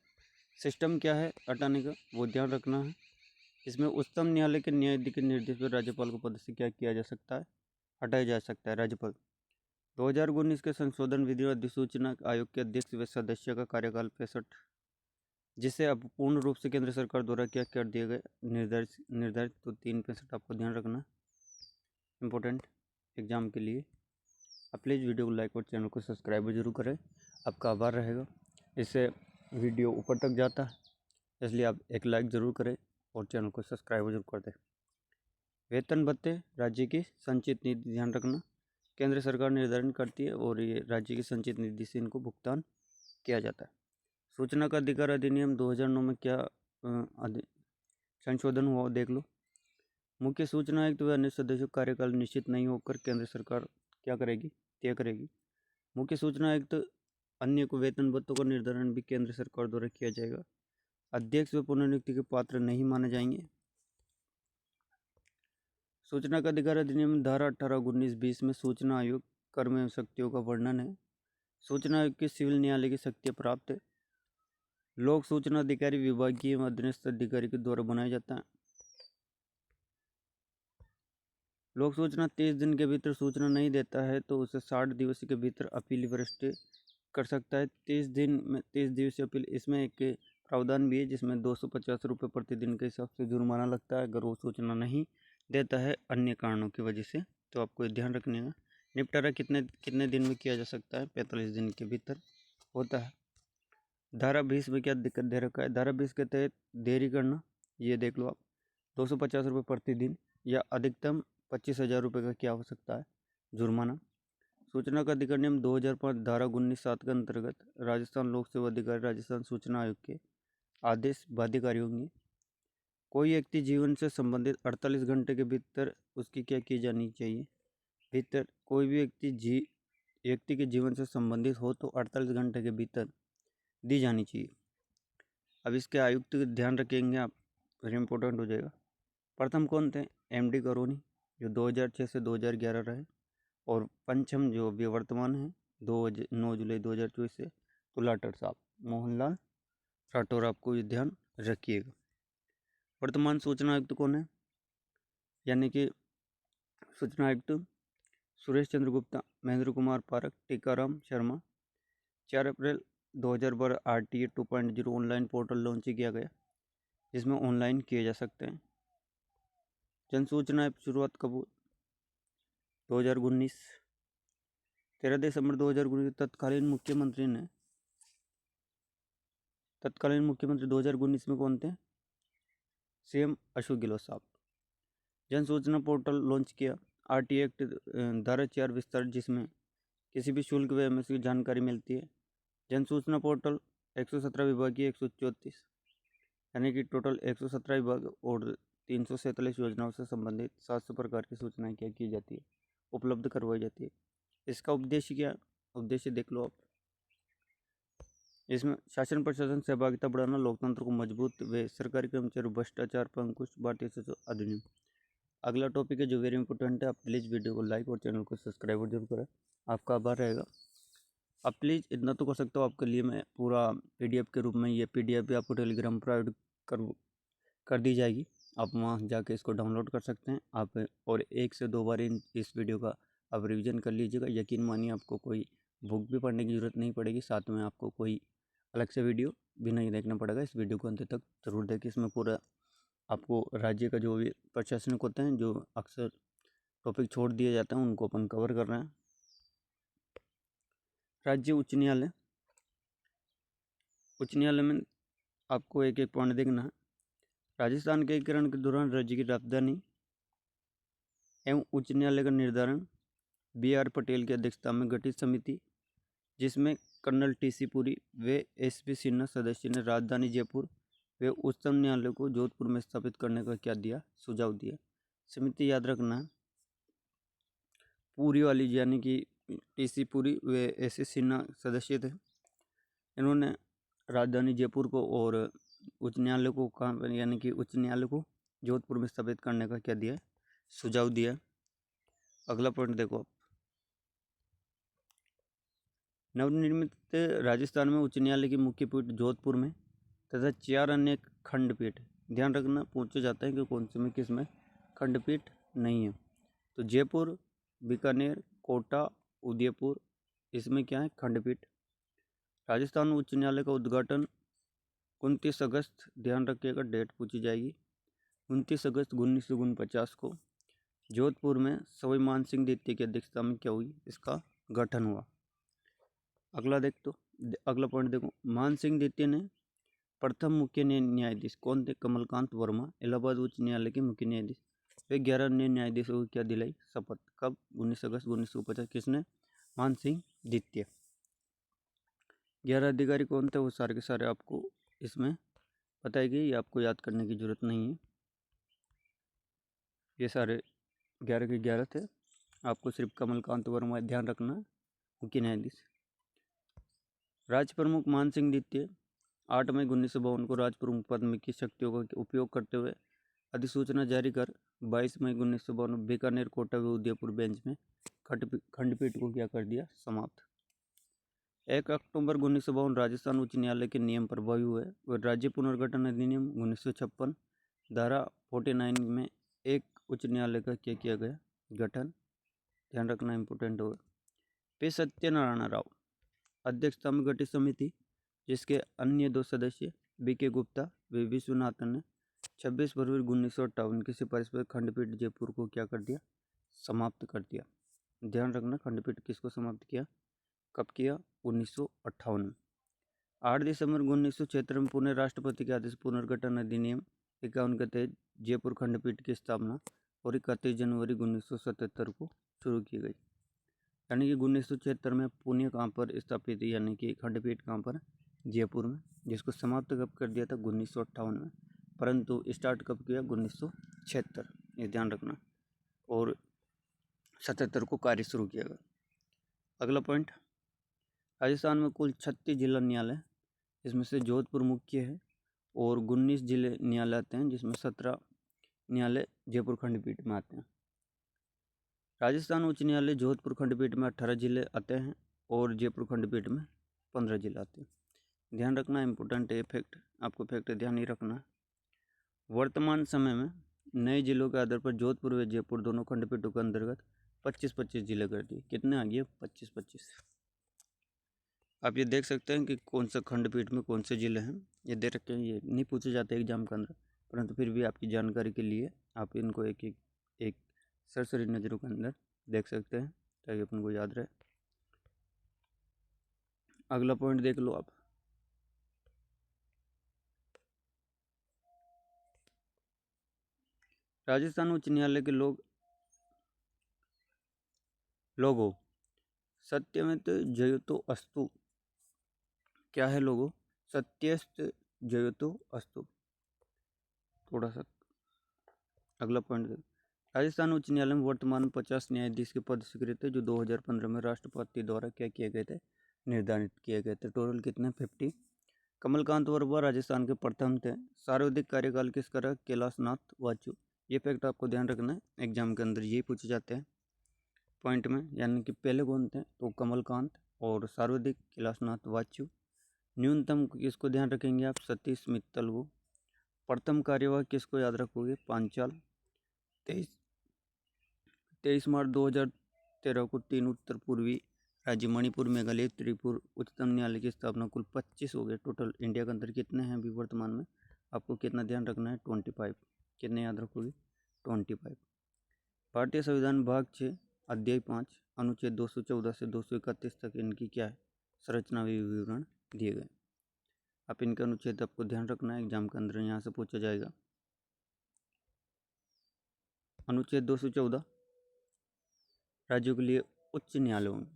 सिस्टम क्या है हटाने का, वो ध्यान रखना है। इसमें उच्चतम न्यायालय के न्यायाधीश के निर्देश पर राज्यपाल को पद से क्या किया जा सकता है, हटाया जा सकता है, राज्यपाल। 2019 के संशोधन विधि और अधिसूचना आयोग के अध्यक्ष व सदस्य का कार्यकाल 65, जिसे अब पूर्ण रूप से केंद्र सरकार द्वारा क्या कर दिए गए, निर्धारित। तो 365 आपको ध्यान रखना, इम्पोर्टेंट एग्जाम के लिए। आप प्लीज़ वीडियो को लाइक और चैनल को सब्सक्राइब जरूर करें, आपका आभार रहेगा। इससे वीडियो ऊपर तक जाता है, इसलिए आप एक लाइक ज़रूर करें और चैनल को सब्सक्राइब जरूर कर दें। वेतन भत्ते राज्य की संचित निधि, ध्यान रखना, केंद्र सरकार निर्धारण करती है और ये राज्य की संचित निधि से इनको भुगतान किया जाता है। सूचना का अधिकार अधिनियम 2009 में क्या संशोधन हुआ देख लो। मुख्य सूचना आयुक्त व अन्य सदस्यों का कार्यकाल निश्चित नहीं होकर केंद्र सरकार क्या करेगी, तय करेगी। मुख्य सूचना आयुक्त अन्य को वेतन भत्तों का निर्धारण भी केंद्र सरकार द्वारा किया जाएगा। अध्यक्ष व पुनर्नियुक्ति के पात्र नहीं माने जाएंगे। सूचना का अधिकार अधिनियम धारा 18, 19, 20 में सूचना आयोग कर्म एवं शक्तियों का वर्णन है। सूचना आयोग के सिविल न्यायालय की शक्तियाँ प्राप्त है। लोक सूचना अधिकारी विभागीय एवं अधीनस्थ अधिकारी के द्वारा बनाया जाता है। लोक सूचना 30 दिन के भीतर सूचना नहीं देता है तो उसे 60 दिवस के भीतर अपील वरिष्ठ कर सकता है। 30 दिन में 30 दिवसीय अपील, इसमें एक प्रावधान भी है जिसमें 250 रुपये प्रतिदिन के हिसाब से जुर्माना लगता है अगर वो सूचना नहीं देता है अन्य कारणों की वजह से। तो आपको ध्यान रखने का। निपटारा कितने दिन में किया जा सकता है, 45 दिन के भीतर होता है। धारा 20 में क्या दिक्कत दे रखा है, धारा 20 के तहत देरी करना, ये देख लो आप, 250 रुपये प्रतिदिन या अधिकतम 25,000 रुपये का क्या हो सकता है, जुर्माना। सूचना का अधिकार नियम 2005 धारा 19(7) के अंतर्गत राजस्थान लोक सेवा अधिकारी राजस्थान सूचना आयोग के आदेश बाध्यकारी होंगे। कोई व्यक्ति जीवन से संबंधित 48 घंटे के भीतर उसकी क्या की जानी चाहिए, भीतर कोई भी व्यक्ति के जीवन से संबंधित हो तो 48 घंटे के भीतर दी जानी चाहिए। अब इसके आयुक्त ध्यान रखेंगे आप, वेरी इंपॉर्टेंट हो जाएगा। प्रथम कौन थे, MD करोनी जो 2006 से 2011 रहे, और पंचम जो अभी वर्तमान है 9 जुलाई 2024 से तुलाटर साहब मोहनलाल राठौर, आपको ये ध्यान रखिएगा। वर्तमान सूचना आयुक्त कौन है, यानी कि सूचना आयुक्त सुरेश चंद्र गुप्ता, महेंद्र कुमार पारक, टीकाराम शर्मा। 4 अप्रैल 2012 RTA 2.0 ऑनलाइन पोर्टल लॉन्च किया गया जिसमें ऑनलाइन किए जा सकते हैं। जन सूचना ऐप शुरुआत कब हुई, 2019। 13 दिसंबर 2019 तत्कालीन मुख्यमंत्री 2019 में कौन थे, CM अशोक गहलोत साहब। जन सूचना पोर्टल लॉन्च किया, RTA एक्ट धारा 4 विस्तार, जिसमें किसी भी शुल्क व एमएस की जानकारी मिलती है। जन सूचना पोर्टल 117 विभाग की 134, यानी कि टोटल 117 विभाग और 347 योजनाओं से संबंधित 700 प्रकार की सूचनाएं क्या की जाती है, उपलब्ध करवाई जाती है। इसका उद्देश्य क्या, उद्देश्य देख लो आप। इसमें शासन प्रशासन सहभागिता बढ़ाना, लोकतंत्र को मजबूत व सरकारी कर्मचारी भ्रष्टाचार पर अंकुश, भारतीय संसद अधिनियम। अगला टॉपिक है जो वेरी इंपॉर्टेंट है। आप प्लीज़ वीडियो को लाइक और चैनल को सब्सक्राइब जरूर करें, आपका आभार रहेगा। आप प्लीज़ इतना तो कर सकते हो, आपके लिए मैं पूरा PDF के रूप में ये PDF भी आपको टेलीग्राम प्रोवाइड कर दी जाएगी। आप वहाँ जाके इसको डाउनलोड कर सकते हैं आप, और 1 से 2 बार इस वीडियो का आप रिवीजन कर लीजिएगा। यकीन मानिए आपको कोई बुक भी पढ़ने की ज़रूरत नहीं पड़ेगी, साथ में आपको कोई अलग से वीडियो भी नहीं देखना पड़ेगा। इस वीडियो को अंत तक जरूर देखिए, इसमें पूरा आपको राज्य का जो भी प्रशासनिक होते हैं, जो अक्सर टॉपिक छोड़ दिए जाते हैं, उनको अपन कवर कर रहे हैं। राज्य उच्च न्यायालय, उच्च न्यायालय में आपको एक पॉइंट देखना है। राजस्थान के एकीकरण के दौरान राज्य की राजधानी एवं उच्च न्यायालय का निर्धारण BR पटेल की अध्यक्षता में गठित समिति, जिसमें कर्नल TC पुरी व SP सिन्हा सदस्य ने राजधानी जयपुर वे उच्चतम न्यायालय को जोधपुर में स्थापित करने का क्या दिया, सुझाव दिया। समिति याद रखना है पूरी वाली, यानी कि TC पुरी व SP सिन्हा सदस्य थे। इन्होंने राजधानी जयपुर को और उच्च न्यायालय को यानी कि उच्च न्यायालय को जोधपुर में स्थापित करने का क्या दिया, सुझाव दिया। अगला पॉइंट देखो आप, नवनिर्मित राजस्थान में उच्च न्यायालय की मुख्य पीठ जोधपुर में तथा 4 अन्य खंडपीठ, ध्यान रखना पूछा जाता है कि कौन से में किस में खंडपीठ नहीं है, तो जयपुर, बीकानेर, कोटा, उदयपुर, इसमें क्या है खंडपीठ। राजस्थान उच्च न्यायालय का उद्घाटन 29 अगस्त, ध्यान रखिएगा डेट पूछी जाएगी, 29 अगस्त 1949 को जोधपुर में सवाई मान सिंह द्वितीय की अध्यक्षता में क्या हुई, इसका गठन हुआ। अगला अगला पॉइंट देखो, मान सिंह द्वितीय ने प्रथम मुख्य न्यायाधीश कौन थे, कमलकांत वर्मा, इलाहाबाद उच्च न्यायालय के मुख्य न्यायाधीश। वे 11 अन्य न्यायाधीशों को क्या दिलाई? शपथ। कब? 19 अगस्त 1950। किसने? मान सिंह द्वितीय। 11 अधिकारी कौन थे? वो सारे के सारे आपको इसमें बताएगी, ये आपको याद करने की जरूरत नहीं है। ये सारे 11 के 11 थे। आपको सिर्फ कमलकांत वर्मा ध्यान रखना, मुख्य न्यायाधीश। राज प्रमुख मान सिंह द्वितीय 8 मई 1952 को राज प्रमुख पद में की शक्तियों का उपयोग करते हुए अधिसूचना जारी कर 22 मई 1952 बीकानेर, कोटा व उदयपुर बेंच में खंडपीठ को क्या कर दिया? समाप्त। 1 अक्टूबर 1952 राजस्थान उच्च न्यायालय के नियम प्रभावी हुए और राज्य पुनर्गठन अधिनियम 1956 धारा 49 में एक उच्च न्यायालय का क्या किया गया? गठन। ध्यान रखना इम्पोर्टेंट होगा। पी सत्यनारायण राव अध्यक्षता में गठित समिति, जिसके अन्य 2 सदस्य बी के गुप्ता व विश्वनाथन ने 26 फरवरी 1958 की सिफारिश पर खंडपीठ जयपुर को क्या कर दिया? समाप्त कर दिया। ध्यान रखना, खंडपीठ किसको समाप्त किया? कब किया? 1958 में। 8 दिसंबर 1976 में पुणे राष्ट्रपति के आदेश पुनर्गठन अधिनियम 51 के तहत जयपुर खंडपीठ की स्थापना और 31 जनवरी 1977 को शुरू की गई। यानी कि 1976 में पुणे कहाँ पर स्थापित, यानी कि खंडपीठ कहाँ पर? जयपुर में। जिसको समाप्त कब कर दिया था? 1958 में। परंतु स्टार्ट कब किया? 1976, ये ध्यान रखना। और 77 को कार्य शुरू किया गया। अगला पॉइंट, राजस्थान में कुल 36 जिला न्यायालय, इसमें से जोधपुर मुख्य है और 19 जिले न्यायालय आते हैं, जिसमें 17 न्यायालय जयपुर खंडपीठ में आते हैं। राजस्थान उच्च न्यायालय जोधपुर खंडपीठ में 18 जिले आते हैं और जयपुर खंडपीठ में 15 जिले आते हैं। ध्यान रखना, इंपॉर्टेंट है फैक्ट, आपको फैक्ट ध्यान ही रखना है। वर्तमान समय में नए जिलों के आधार पर जोधपुर व जयपुर दोनों खंडपीठों के अंतर्गत 25-25 जिले कर दिए। कितने आ गए? 25-25। आप ये देख सकते हैं कि कौन सा खंडपीठ में कौन से जिले हैं, ये दे रखे हैं। ये नहीं पूछे जाते एग्जाम के अंदर, परंतु फिर भी आपकी जानकारी के लिए आप इनको एक सरसरी नज़रों के अंदर देख सकते हैं, ताकि अपन को याद रहे। अगला पॉइंट देख लो आप। राजस्थान उच्च न्यायालय के लोगो सत्यमेत जयतो अस्तु। क्या है लोगो? सत्यस्त जयतो अस्तु। थोड़ा सा अगला पॉइंट देख। राजस्थान उच्च न्यायालय में वर्तमान 50 न्यायाधीश के पद स्वीकृत है, जो 2015 में राष्ट्रपति द्वारा क्या किए गए थे? निर्धारित किए गए थे। टोटल कितने? 50। कमलकांत वर्मा राजस्थान के प्रथम थे। सर्वाधिक कार्यकाल किसका रहा? कैलाशनाथ वाचु। ये फैक्ट आपको ध्यान रखना है, एग्जाम के अंदर यही पूछे जाते हैं पॉइंट में। यानी कि पहले कौन थे? तो कमलकांत, और सर्वाधिक कैलाशनाथ वाचु। न्यूनतम किसको ध्यान रखेंगे आप? सतीश मित्तल को। प्रथम कार्यवाह किसको याद रखोगे? पांचाल। 23 मार्च 2013 को 3 उत्तर पूर्वी राज्य मणिपुर, मेघालय, त्रिपुरा उच्चतम न्यायालय की स्थापना। कुल 25 हो गए टोटल। इंडिया के अंदर कितने हैं अभी वर्तमान में? आपको कितना ध्यान रखना है? 25। कितने याद रखोगे? 25। भारतीय संविधान भाग 6 अध्याय 5 अनुच्छेद 214 से 231 तक इनकी क्या है? संरचना विवरण दिए गए। आप इनका अनुच्छेद आपको ध्यान रखना है, एग्जाम के अंदर यहाँ से पूछा जाएगा। अनुच्छेद 214 राज्यों के लिए उच्च न्यायालयों में।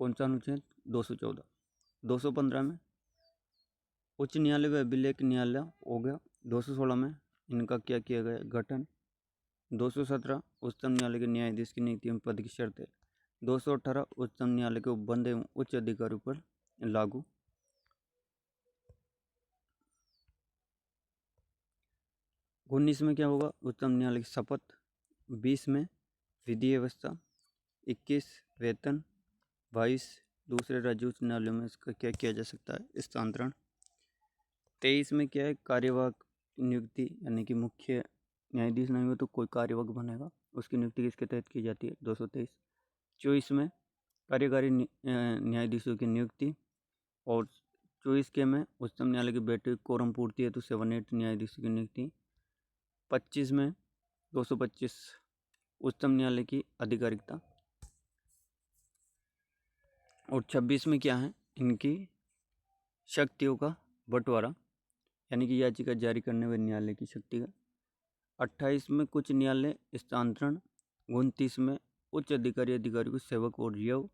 कौन सा अनुच्छेद? 214। 215 में उच्च न्यायालय व अभिलेख न्यायालय हो गया। 216 में इनका क्या किया गया? गठन। 217 उच्चतम न्यायालय के न्यायाधीश की नियुक्ति में पद की शर्त है। 218 उच्चतम न्यायालय के उपबंध एवं उच्च अधिकारियों पर लागू। 19 में क्या होगा? उच्चतम न्यायालय की शपथ। 20 में विधि व्यवस्था। 21 वेतन। 22 दूसरे राज्य उच्च न्यायालयों में इसका क्या किया जा सकता है? स्थानांतरण। 23 में क्या है? कार्यवाहक नियुक्ति, यानी कि मुख्य न्यायाधीश नहीं हो तो कोई कार्यवाहक बनेगा, उसकी नियुक्ति किसके तहत की जाती है? 223। 24 में कार्यकारी न्यायाधीशों की नियुक्ति, और 24 के में उच्चतम न्यायालय की बैठक कोरम पूर्ति है तो 7-8 न्यायाधीशों की नियुक्ति। 25 में 225 उच्चतम न्यायालय की आधिकारिकता, और 26 में क्या है? इनकी शक्तियों का बंटवारा, यानी कि याचिका जारी करने व न्यायालय की शक्ति का 28 में कुछ न्यायालय स्थानांतरण, 29 में उच्च अधिकारियों को सेवक और रियव,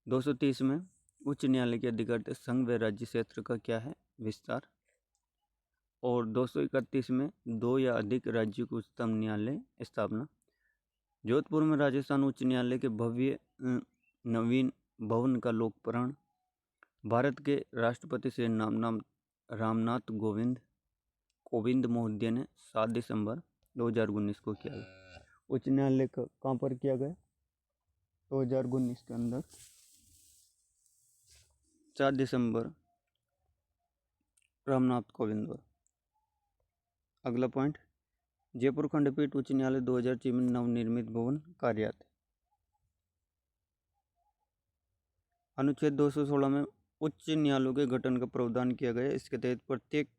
230 में उच्च न्यायालय के अधिकारी संघ व राज्य क्षेत्र का क्या है विस्तार, और 231 में 2 या अधिक राज्यों के उच्चतम न्यायालय स्थापना। जोधपुर में राजस्थान उच्च न्यायालय के भव्य नवीन भवन का लोकार्पण। भारत के राष्ट्रपति श्री रामनाथ कोविंद महोदय ने 7 दिसंबर 2019 को किया गया। उच्च न्यायालय का कहाँ पर किया गया 2019 के अंदर 4 दिसंबर रामनाथ कोविंद द्वारा। अगला पॉइंट, जयपुर खंडपीठ उच्च न्यायालय 2006 में नवनिर्मित भवन कार्यालय। अनुच्छेद 216 में उच्च न्यायालयों के गठन का प्रावधान किया गया। इसके तहत प्रत्येक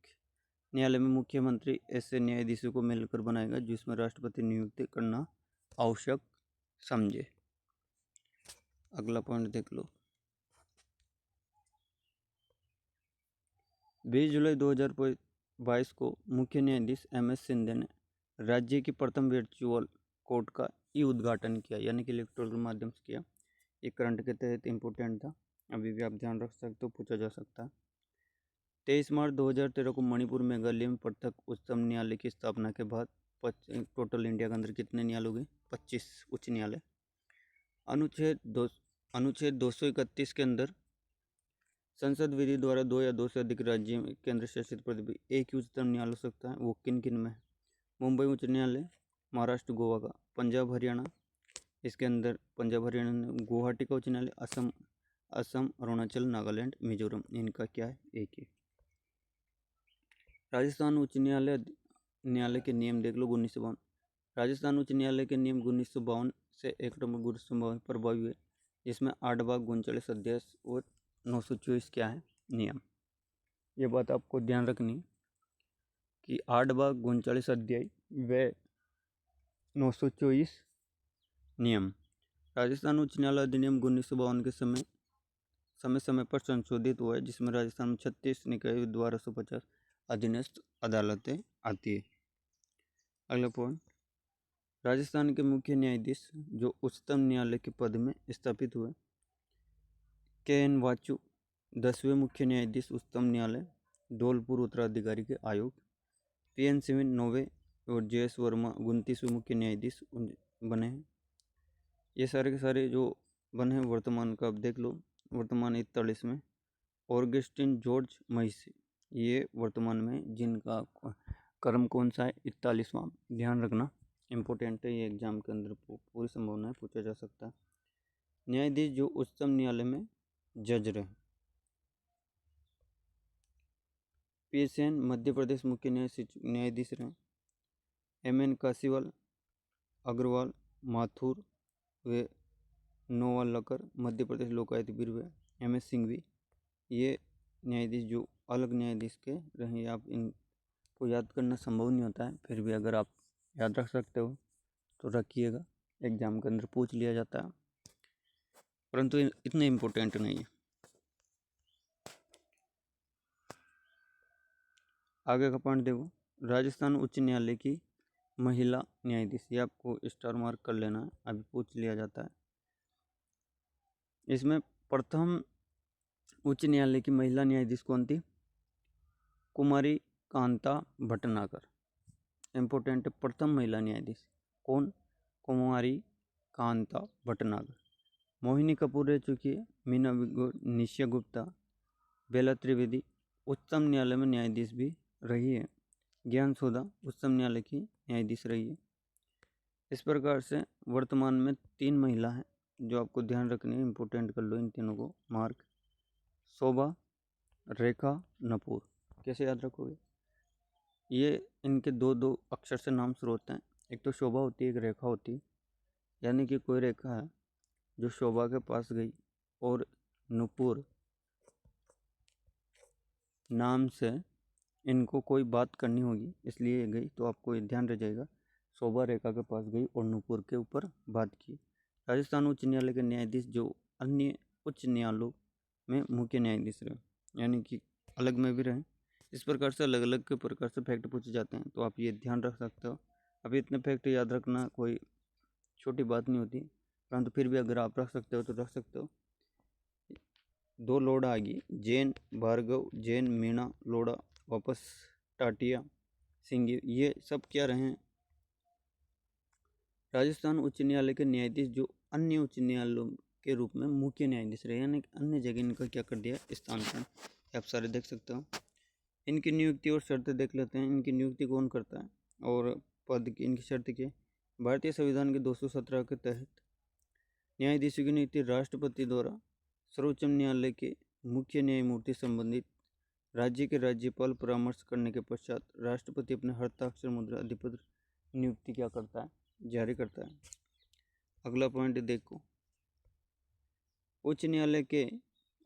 न्यायालय में मुख्यमंत्री ऐसे न्यायाधीशों को मिलकर बनाएगा जिसमें राष्ट्रपति नियुक्ति करना आवश्यक समझे। अगला पॉइंट देख लो, 20 जुलाई 2022 को मुख्य न्यायाधीश MS सिंधे ने राज्य की प्रथम वर्चुअल कोर्ट का उद्घाटन किया, यानी कि इलेक्ट्रॉनिक माध्यम से किया। ये करंट के तहत इम्पोर्टेंट था, अभी भी आप ध्यान रख सकते हो, पूछा जा सकता है। 23 मार्च 2013 को मणिपुर मेघालय में पृथक उच्चतम न्यायालय की स्थापना के बाद टोटल इंडिया के अंदर कितने न्यायालय हो गए 25 उच्च न्यायालय। अनुच्छेद 231 के अंदर संसद विधि द्वारा 2 या 2 से अधिक राज्य केंद्र शासित प्रदेश एक ही उच्चतम न्यायालय हो सकता है। वो किन किन में? मुंबई उच्च न्यायालय, महाराष्ट्र गोवा का, पंजाब हरियाणा, इसके अंदर पंजाब हरियाणा, गुवाहाटी का उच्च न्यायालय, असम, अरुणाचल, नागालैंड, मिजोरम, इनका क्या है एक ही। राजस्थान उच्च न्यायालय के नियम देख लो 1952। राजस्थान उच्च न्यायालय के नियम 1952 से 1 नवंबर 1952 प्रभावी हुए, जिसमें 8 भाग 39 अध्याय और 924 क्या है नियम। ये बात आपको ध्यान रखनी कि 8 भाग 39 अध्याय व 924 नियम। राजस्थान उच्च न्यायालय अधिनियम 1952 के समय पर संशोधित हुआ है, जिसमें राजस्थान में 36 निकाय 1250 अधीनस्थ अदालतें आती है। अगला पॉइंट, राजस्थान के मुख्य न्यायाधीश जो उच्चतम न्यायालय के पद में स्थापित हुए, KN वाचु 10वें मुख्य न्यायाधीश उच्चतम न्यायालय, धौलपुर उत्तराधिकारी के आयोग, PN सिंह 9वें और JS वर्मा 29वें मुख्य न्यायाधीश बने हैं। ये सारे के सारे जो बने हैं वर्तमान का आप देख लो, वर्तमान 41 में। ऑगस्टिन जॉर्ज महिसी, ये वर्तमान में जिनका क्रम कौन सा है 41वां, ध्यान रखना इम्पोर्टेंट है, ये एग्जाम के अंदर पूरी संभावना है पूछा जा सकता है। न्यायाधीश जो उच्चतम न्यायालय में जज रहे, PSN मध्य प्रदेश मुख्य न्यायाधीश रहे, MN काशीवाल, अग्रवाल, माथुर वे नोवालकर मध्य प्रदेश लोकायुक्त ब्यूरो है, MS सिंघवी, ये न्यायाधीश जो अलग न्यायाधीश के रहे। आप इनको याद करना संभव नहीं होता है, फिर भी अगर आप याद रख सकते हो तो रखिएगा, एग्जाम के अंदर पूछ लिया जाता है, परंतु इतने इम्पोर्टेंट नहीं है। आगे का पॉइंट देखो, राजस्थान उच्च न्यायालय की महिला न्यायाधीश, ये आपको स्टार मार्क कर लेना है, अभी पूछ लिया जाता है। इसमें प्रथम उच्च न्यायालय की महिला न्यायाधीश कौन थी? कुमारी कांता भटनागर, इम्पोर्टेंट, प्रथम महिला न्यायाधीश कौन? कुमारी कांता भटनागर। मोहिनी कपूर रह चुकी है, मीना निश्या गुप्ता, बेला त्रिवेदी उच्चतम न्यायालय में न्यायाधीश भी रही है, ज्ञान सोधा उच्चतम न्यायालय की न्यायाधीश रही है। इस प्रकार से वर्तमान में 3 महिला हैं जो आपको ध्यान रखनी है, इम्पोर्टेंट कर लो इन तीनों को मार्क। शोभा, रेखा, नपूर, कैसे याद रखोगे? ये इनके 2 अक्षर से नाम शुरू होते हैं, एक तो शोभा होती है, एक रेखा होती है, यानी कि कोई रेखा है जो शोभा के पास गई और नूपुर नाम से इनको कोई बात करनी होगी इसलिए गई, तो आपको ये ध्यान रह जाएगा, शोभा रेखा के पास गई और नूपुर के ऊपर बात की। राजस्थान उच्च न्यायालय के न्यायाधीश जो अन्य उच्च न्यायालयों में मुख्य न्यायाधीश रहे, यानी कि अलग में भी रहे। इस प्रकार से अलग अलग के प्रकार से फैक्ट पूछे जाते हैं, तो आप ये ध्यान रख सकते हो। अभी इतने फैक्ट याद रखना कोई छोटी बात नहीं होती, परंतु फिर भी अगर आप रख सकते हो तो रख सकते हो। 2 लोड़ा आ गई, जैन भार्गव, जैन मीणा लोड़ा, वापस टाटिया सिंह, ये सब क्या रहे हैं? राजस्थान उच्च न्यायालय के न्यायाधीश जो अन्य उच्च न्यायालयों के रूप में मुख्य न्यायाधीश रहे, यानी अन्य जगह इनका क्या कर दिया, स्थानांतरण। आप सारे देख सकते हो। इनकी नियुक्ति और शर्तें देख लेते हैं। इनकी नियुक्ति कौन करता है और पद की इनकी शर्त की? भारतीय संविधान के 217 के तहत न्यायाधीशों की नियुक्ति राष्ट्रपति द्वारा सर्वोच्च न्यायालय के मुख्य न्यायमूर्ति संबंधित राज्य के राज्यपाल परामर्श करने के पश्चात राष्ट्रपति अपने हस्ताक्षर मुद्रा अधिपत्र नियुक्ति क्या करता है, जारी करता है। अगला पॉइंट देखो, उच्च न्यायालय के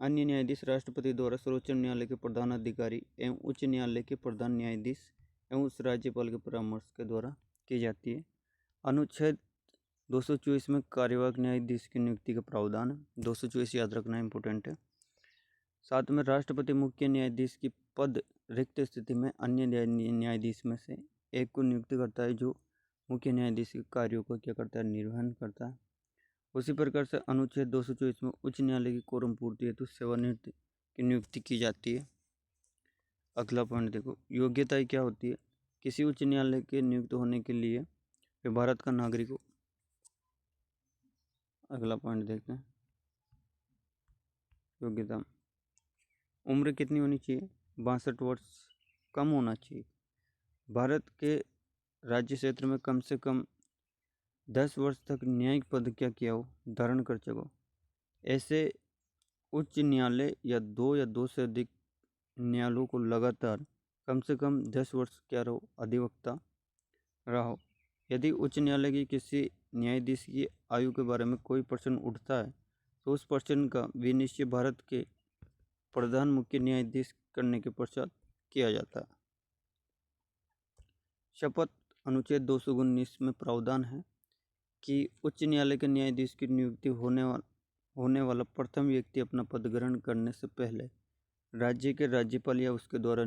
अन्य न्यायाधीश राष्ट्रपति द्वारा सर्वोच्च न्यायालय के प्रधान अधिकारी एवं उच्च न्यायालय के प्रधान न्यायाधीश एवं उस राज्यपाल के परामर्श के द्वारा की जाती है। अनुच्छेद 224 में कार्यवाहक न्यायाधीश की नियुक्ति का प्रावधान है। 224 याद रखना इंपॉर्टेंट है। साथ में राष्ट्रपति मुख्य न्यायाधीश की पद रिक्त स्थिति में अन्य न्यायाधीश में से एक को नियुक्त करता है जो मुख्य न्यायाधीश के कार्यों को क्या करता है, निर्वहन करता है। उसी प्रकार से अनुच्छेद 224 में उच्च न्यायालय की कोरम पूर्ति हेतु सेवानिवृत्त की नियुक्ति की जाती है। अगला पॉइंट देखो, योग्यताएं क्या होती है? किसी उच्च न्यायालय के नियुक्त होने के लिए वे भारत का नागरिक हो। अगला पॉइंट देखते हैं, योग्यता उम्र कितनी होनी चाहिए? 62 वर्ष कम होना चाहिए। भारत के राज्य क्षेत्र में कम से कम 10 वर्ष तक न्यायिक पद क्या किया हो, धारण कर सको। ऐसे उच्च न्यायालय या 2 से अधिक न्यायालयों को लगातार कम से कम 10 वर्ष क्या रहो, अधिवक्ता रहा हो। यदि उच्च न्यायालय की किसी न्यायाधीश की आयु के बारे में कोई प्रश्न उठता है तो उस प्रश्न का विनिश्चय भारत के प्रधान मुख्य न्यायाधीश करने के पश्चात किया जाता है। शपथ अनुच्छेद 219 में प्रावधान है कि उच्च न्यायालय के न्यायाधीश की नियुक्ति होने वाला प्रथम व्यक्ति अपना पद ग्रहण करने से पहले राज्य के राज्यपाल या उसके द्वारा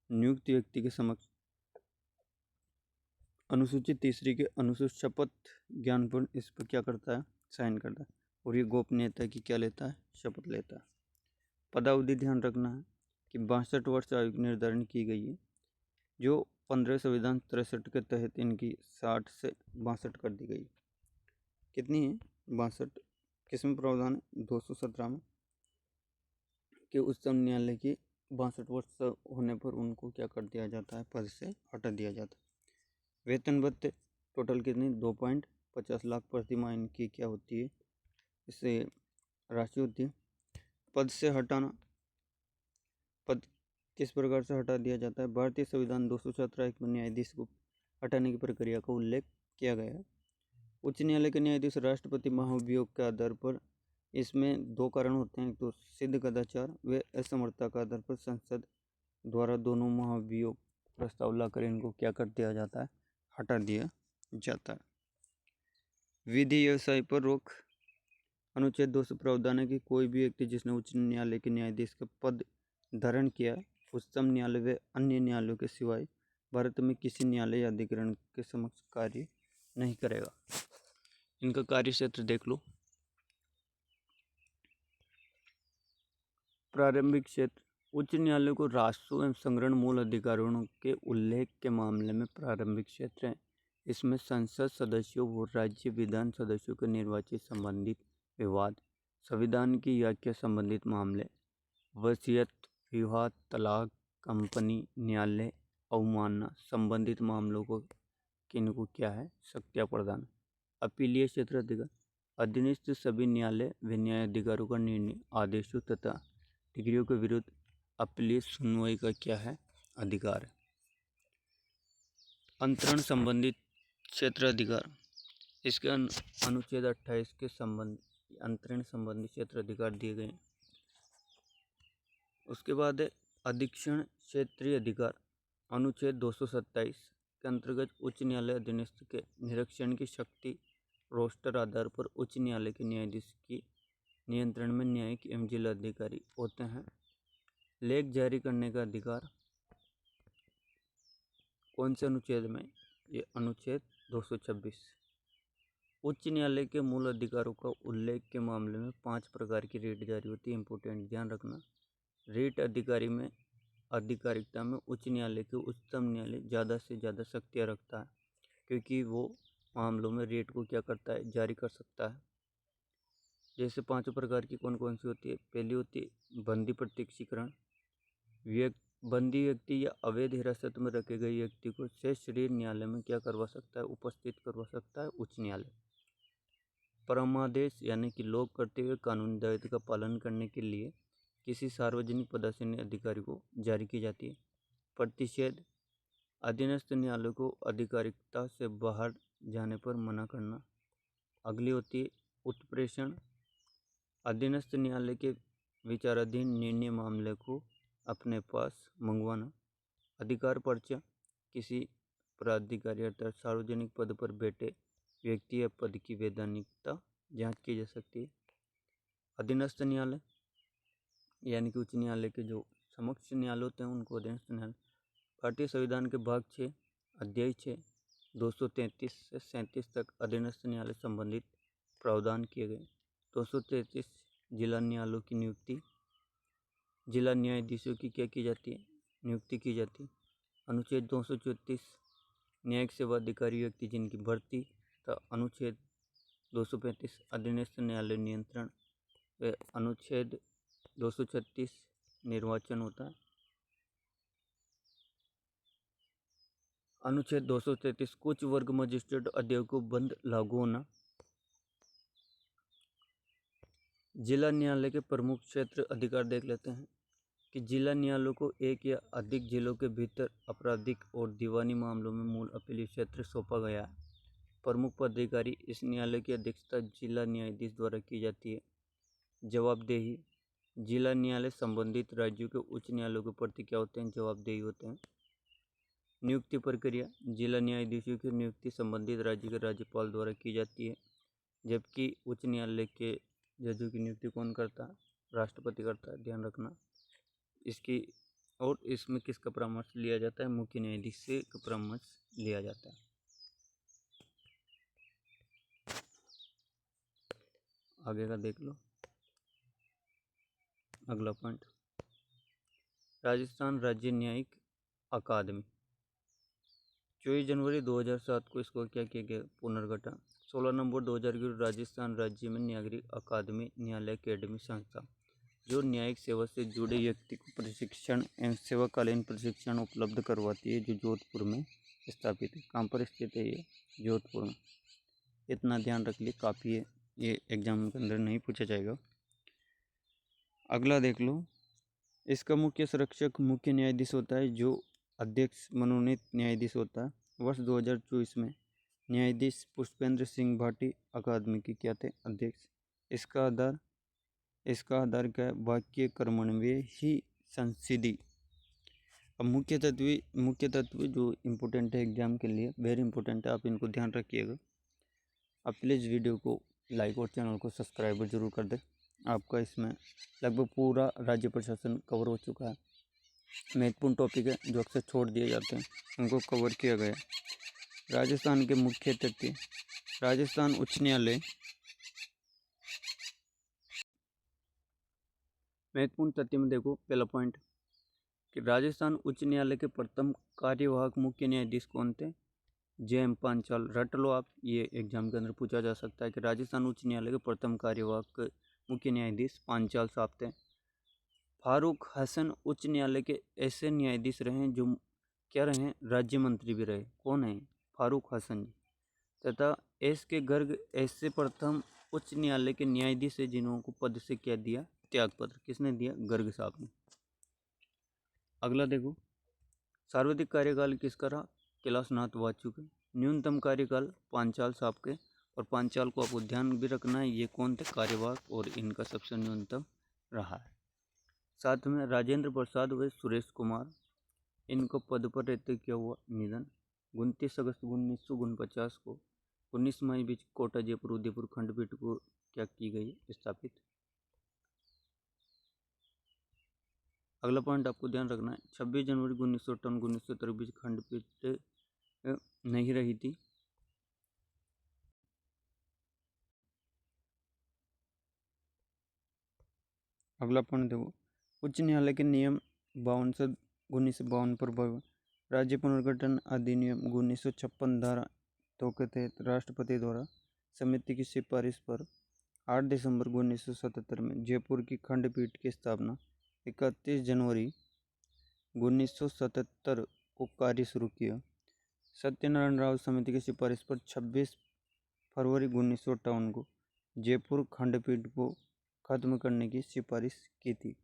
नियुक्त व्यक्ति के समक्ष अनुसूची 3 के अनुसार शपथ ज्ञानपूर्ण इस पर क्या करता है, साइन करता है। और ये गोपनीयता की क्या लेता है, शपथ लेता है। पदावधि ध्यान रखना है कि 62 वर्ष आयु की निर्धारण की गई है, जो 15 संविधान 63 के तहत इनकी 60 से 62 कर दी गई। कितनी है, 62। किसमें प्रावधान है? 217 में कि उच्चतम न्यायालय की 62 वर्ष होने पर उनको क्या कर दिया जाता है, पद से हटा दिया जाता है। वेतन भत्ते टोटल कितनी, 2.50 लाख प्रति माह इनकी क्या होती है, इससे राशि होती है। पद से हटाना, पद किस प्रकार से हटा दिया जाता है? भारतीय संविधान 217 में न्यायाधीश को हटाने की प्रक्रिया का उल्लेख किया गया है। उच्च न्यायालय के न्यायाधीश राष्ट्रपति महाभियोग के आधार पर, इसमें 2 कारण होते हैं, तो सिद्ध कदाचार व असमर्थता के आधार पर संसद द्वारा दोनों महाभियोग प्रस्ताव लाकर इनको क्या कर दिया जाता है, हटा दिया जाता है। विधि व्यवसाय पर रोक अनुच्छेद 200 प्रावधान है कि कोई भी व्यक्ति जिसने उच्च न्यायालय के न्यायाधीश का पद धारण किया उच्चतम न्यायालय व अन्य न्यायालयों के सिवाय भारत में किसी न्यायालय या अधिकरण के समक्ष कार्य नहीं करेगा। इनका कार्य क्षेत्र देख लो। प्रारंभिक क्षेत्र, उच्च न्यायालय को राजस्व एवं संग्रहण मूल अधिकारों के उल्लेख के मामले में प्रारंभिक क्षेत्र है। इसमें संसद सदस्यों व राज्य विधान सदस्यों के निर्वाचित संबंधित विवाद, संविधान की व्याख्या संबंधित मामले, वसीयत, विवाह, तलाक, कंपनी, न्यायालय अवमानना संबंधित मामलों को किनको क्या है, शक्तियाँ प्रदान। अपीलीय क्षेत्र अधिकार, अधीनस्थ सभी न्यायालय व न्याय अधिकारों का निर्णय, आदेशों तथा डिग्रियों के विरुद्ध अपीलीय सुनवाई का क्या है, अधिकार है। अंतरण संबंधित क्षेत्र अधिकार, इसके अनुच्छेद 28 के संबंध अंतरण संबंधी क्षेत्र अधिकार दिए गए हैं। उसके बाद है अधीक्षण क्षेत्रीय अधिकार, अनुच्छेद 227 के अंतर्गत उच्च न्यायालय अधीनस्थ के निरीक्षण की शक्ति रोस्टर आधार पर उच्च न्यायालय के न्यायाधीश की नियंत्रण में न्यायिक एवं जिला अधिकारी होते हैं। लेख जारी करने का अधिकार कौन से अनुच्छेद में, ये अनुच्छेद 226। उच्च न्यायालय के मूल अधिकारों का उल्लेख के मामले में 5 प्रकार की रीट जारी होती है। इम्पोर्टेंट ध्यान रखना, रीट अधिकारी में आधिकारिकता में उच्च न्यायालय के उच्चतम न्यायालय ज़्यादा से ज़्यादा शक्तियाँ रखता है, क्योंकि वो मामलों में रीट को क्या करता है, जारी कर सकता है। जैसे 5 प्रकार की कौन कौन सी होती है। पहली होती है बंदी प्रत्यक्षीकरण। बंदी व्यक्ति या अवैध हिरासत में रखे गए व्यक्ति को शेष शरीर न्यायालय में क्या करवा सकता है, उपस्थित करवा सकता है उच्च न्यायालय। परमादेश यानी कि लोग करते हुए कानूनी दायित्व का पालन करने के लिए किसी सार्वजनिक पदासीन अधिकारी को जारी की जाती है। प्रतिषेध, अधीनस्थ न्यायालय को आधिकारिकता से बाहर जाने पर मना करना। अगली होती है उत्प्रेषण, अधीनस्थ न्यायालय के विचाराधीन निर्णय मामले को अपने पास मंगवाना। अधिकार पर्चा, किसी प्राधिकारी अर्थात सार्वजनिक पद पर बैठे व्यक्ति या पद की वैधानिकता जांच की जा सकती है। अधीनस्थ न्यायालय यानी कि उच्च न्यायालय के जो समक्ष न्यायालय होते हैं उनको अधीनस्थ न्यायालय। भारतीय संविधान के भाग 6 अध्याय 6 233 से 37 तक अधीनस्थ न्यायालय संबंधित प्रावधान किए गए। 233 जिला न्यायालयों की नियुक्ति, जिला न्यायाधीशों की क्या की जाती है, नियुक्ति की जाती है। अनुच्छेद 234 न्यायिक सेवा अधिकारी व्यक्ति जिनकी भर्ती तथा अनुच्छेद 235 अधीनस्थ न्यायालय नियंत्रण व अनुच्छेद 236 निर्वाचन होता है। अनुच्छेद 233 कुछ वर्ग मजिस्ट्रेट अध्याय को बंद लागू होना। जिला न्यायालय के प्रमुख क्षेत्र अधिकार देख लेते हैं कि जिला न्यायालय को एक या अधिक जिलों के भीतर आपराधिक और दीवानी मामलों में मूल अपीली क्षेत्र सौंपा गया है। प्रमुख पदाधिकारी इस न्यायालय की अध्यक्षता जिला न्यायाधीश द्वारा की जाती है। जवाबदेही, जिला न्यायालय संबंधित राज्यों के उच्च न्यायालयों के प्रति क्या होते हैं, जवाबदेही होते हैं। नियुक्ति प्रक्रिया, जिला न्यायाधीशों की नियुक्ति संबंधित राज्य के राज्यपाल द्वारा की जाती है, जबकि उच्च न्यायालय के जजों की नियुक्ति कौन करता है, राष्ट्रपति करता है, ध्यान रखना इसकी। और इसमें किसका परामर्श लिया जाता है, मुख्य न्यायाधीश से परामर्श लिया जाता है। आगे का देख लो। अगला पॉइंट, राजस्थान राज्य न्यायिक अकादमी 24 जनवरी 2007 को इसको क्या किया गया, पुनर्गठन। 16 नवंबर 2000 को राजस्थान राज्य में न्यायिक अकादमी न्यायालय अकेडमी संस्था जो न्यायिक सेवा से जुड़े व्यक्ति को प्रशिक्षण एवं सेवाकालीन प्रशिक्षण उपलब्ध करवाती है, जो जोधपुर में स्थापित है। कहाँ पर स्थित है ये, जोधपुर में। इतना ध्यान रख लिए, काफ़ी है, ये एग्जाम के अंदर नहीं पूछा जाएगा। अगला देख लो, इसका मुख्य संरक्षक मुख्य न्यायाधीश होता है, जो अध्यक्ष मनोनीत न्यायाधीश होता है। वर्ष 2024 में न्यायाधीश पुष्पेंद्र सिंह भाटी अकादमी के क्या थे, अध्यक्ष। इसका आधार क्या है, वाक्य कर्मण्य ही संसिद्धि। अब मुख्य तत्व जो इम्पोर्टेंट है एग्जाम के लिए, वेरी इंपॉर्टेंट है, आप इनको ध्यान रखिएगा। आप प्लीज़ वीडियो को लाइक और चैनल को सब्सक्राइब जरूर कर दें। आपका इसमें लगभग पूरा राज्य प्रशासन कवर हो चुका है। महत्वपूर्ण टॉपिक है जो अक्सर छोड़ दिए जाते हैं, उनको कवर किया गया। राजस्थान के मुख्य तथ्य, राजस्थान उच्च न्यायालय महत्वपूर्ण तथ्य में देखो, पहला पॉइंट कि राजस्थान उच्च न्यायालय के प्रथम कार्यवाहक मुख्य न्यायाधीश कौन थे, जे.एम. पांचाल। रट लो आप, ये एग्जाम के अंदर पूछा जा सकता है कि राजस्थान उच्च न्यायालय के प्रथम कार्यवाहक मुख्य न्यायाधीश पांचाल साहब थे। फारूक हसन उच्च न्यायालय के ऐसे न्यायाधीश रहे जो क्या रहे, राज्य मंत्री भी रहे। कौन है, फारूक हसन जी। तथा एस के गर्ग ऐसे प्रथम उच्च न्यायालय के न्यायाधीश है जिन्होंने पद से क्या दिया, त्यागपत्र। किसने दिया, गर्ग साहब ने। अगला देखो, सर्वाधिक कार्यकाल किसका रहा, कैलाशनाथ वाचुके। न्यूनतम कार्यकाल पांचाल साहब के, और पांचाल को आपको ध्यान भी रखना है, ये कौन थे, कार्यवाहक, और इनका सबसे न्यूनतम रहा है। साथ में राजेंद्र प्रसाद व सुरेश कुमार, इनको पद पर रहते क्या हुआ, निधन। 29 अगस्त 1949 को 19 मई बीच कोटा जयपुर उदयपुर खंडपीठ को क्या की गई, स्थापित। अगला पॉइंट आपको ध्यान रखना है, 26 जनवरी 1958 1953 खंडपीठ नहीं रही थी। अगला पॉइंट देखो, उच्च न्यायालय के नियम 1952 पर राज्य पुनर्गठन अधिनियम 1956 धारा 2 के तहत राष्ट्रपति द्वारा समिति की सिफारिश पर 8 दिसंबर 1977 में जयपुर की खंडपीठ की स्थापना 31 जनवरी 1977 को कार्य शुरू किया। सत्यनारायण राव समिति की सिफारिश पर 26 फरवरी 1958 को जयपुर खंडपीठ को खत्म करने की सिफारिश की थी।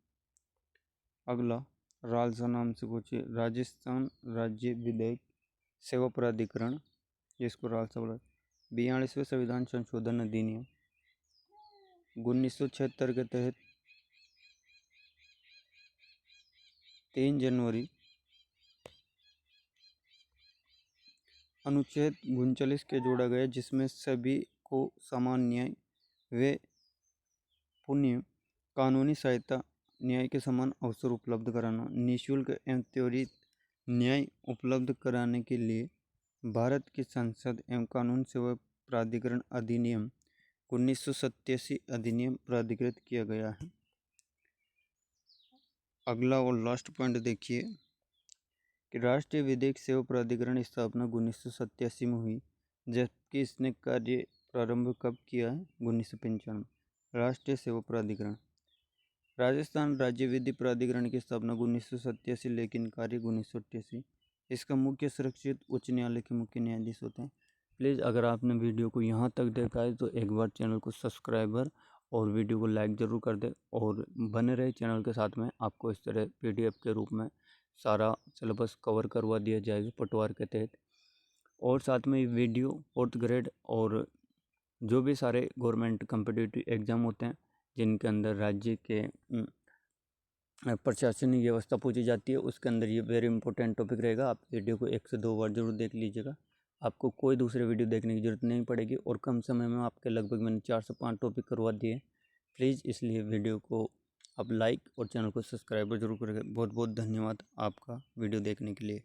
अगला रालसा नाम से पूछिए, राजस्थान राज्य विधिक सेवा प्राधिकरण, जिसको रालसा बोला, 42वें संविधान संशोधन अधिनियम 1976 के तहत 3 जनवरी अनुच्छेद 39 के जोड़ा गया, जिसमें सभी को समान न्याय व पुण्य कानूनी सहायता न्याय के समान अवसर उपलब्ध कराना, निःशुल्क एवं त्वरित न्याय उपलब्ध कराने के लिए भारत की संसद एवं कानून सेवा प्राधिकरण अधिनियम 1987 अधिनियम प्राधिकृत किया गया है। अगला और लास्ट पॉइंट देखिए कि राष्ट्रीय विधिक सेवा प्राधिकरण स्थापना 1987 में हुई, जबकि इसने कार्य प्रारंभ कब किया है? 1995। राष्ट्रीय सेवा प्राधिकरण, राजस्थान राज्य विधि प्राधिकरण की स्थापना 1987, लेकिन कार्य 1988। इसका मुख्य संरक्षित उच्च न्यायालय के मुख्य न्यायाधीश होते हैं। प्लीज़ अगर आपने वीडियो को यहाँ तक देखा है तो एक बार चैनल को सब्सक्राइबर और वीडियो को लाइक ज़रूर कर दे और बने रहे चैनल के साथ में। आपको इस तरह PDF के रूप में सारा सिलेबस कवर करवा दिया जाएगा पटवार के तहत, और साथ में वीडियो 4th ग्रेड और जो भी सारे गवर्नमेंट कम्पिटिटिव एग्ज़ाम होते हैं जिनके अंदर राज्य के प्रशासनिक व्यवस्था पूछी जाती है, उसके अंदर ये वेरी इंपॉर्टेंट टॉपिक रहेगा। आप वीडियो को 1 से 2 बार जरूर देख लीजिएगा, आपको कोई दूसरे वीडियो देखने की ज़रूरत नहीं पड़ेगी और कम समय में आपके लगभग मैंने 4 से 5 टॉपिक करवा दिए। प्लीज़ इसलिए वीडियो को आप लाइक और चैनल को सब्सक्राइब जरूर करेंगे। बहुत बहुत धन्यवाद आपका वीडियो देखने के लिए।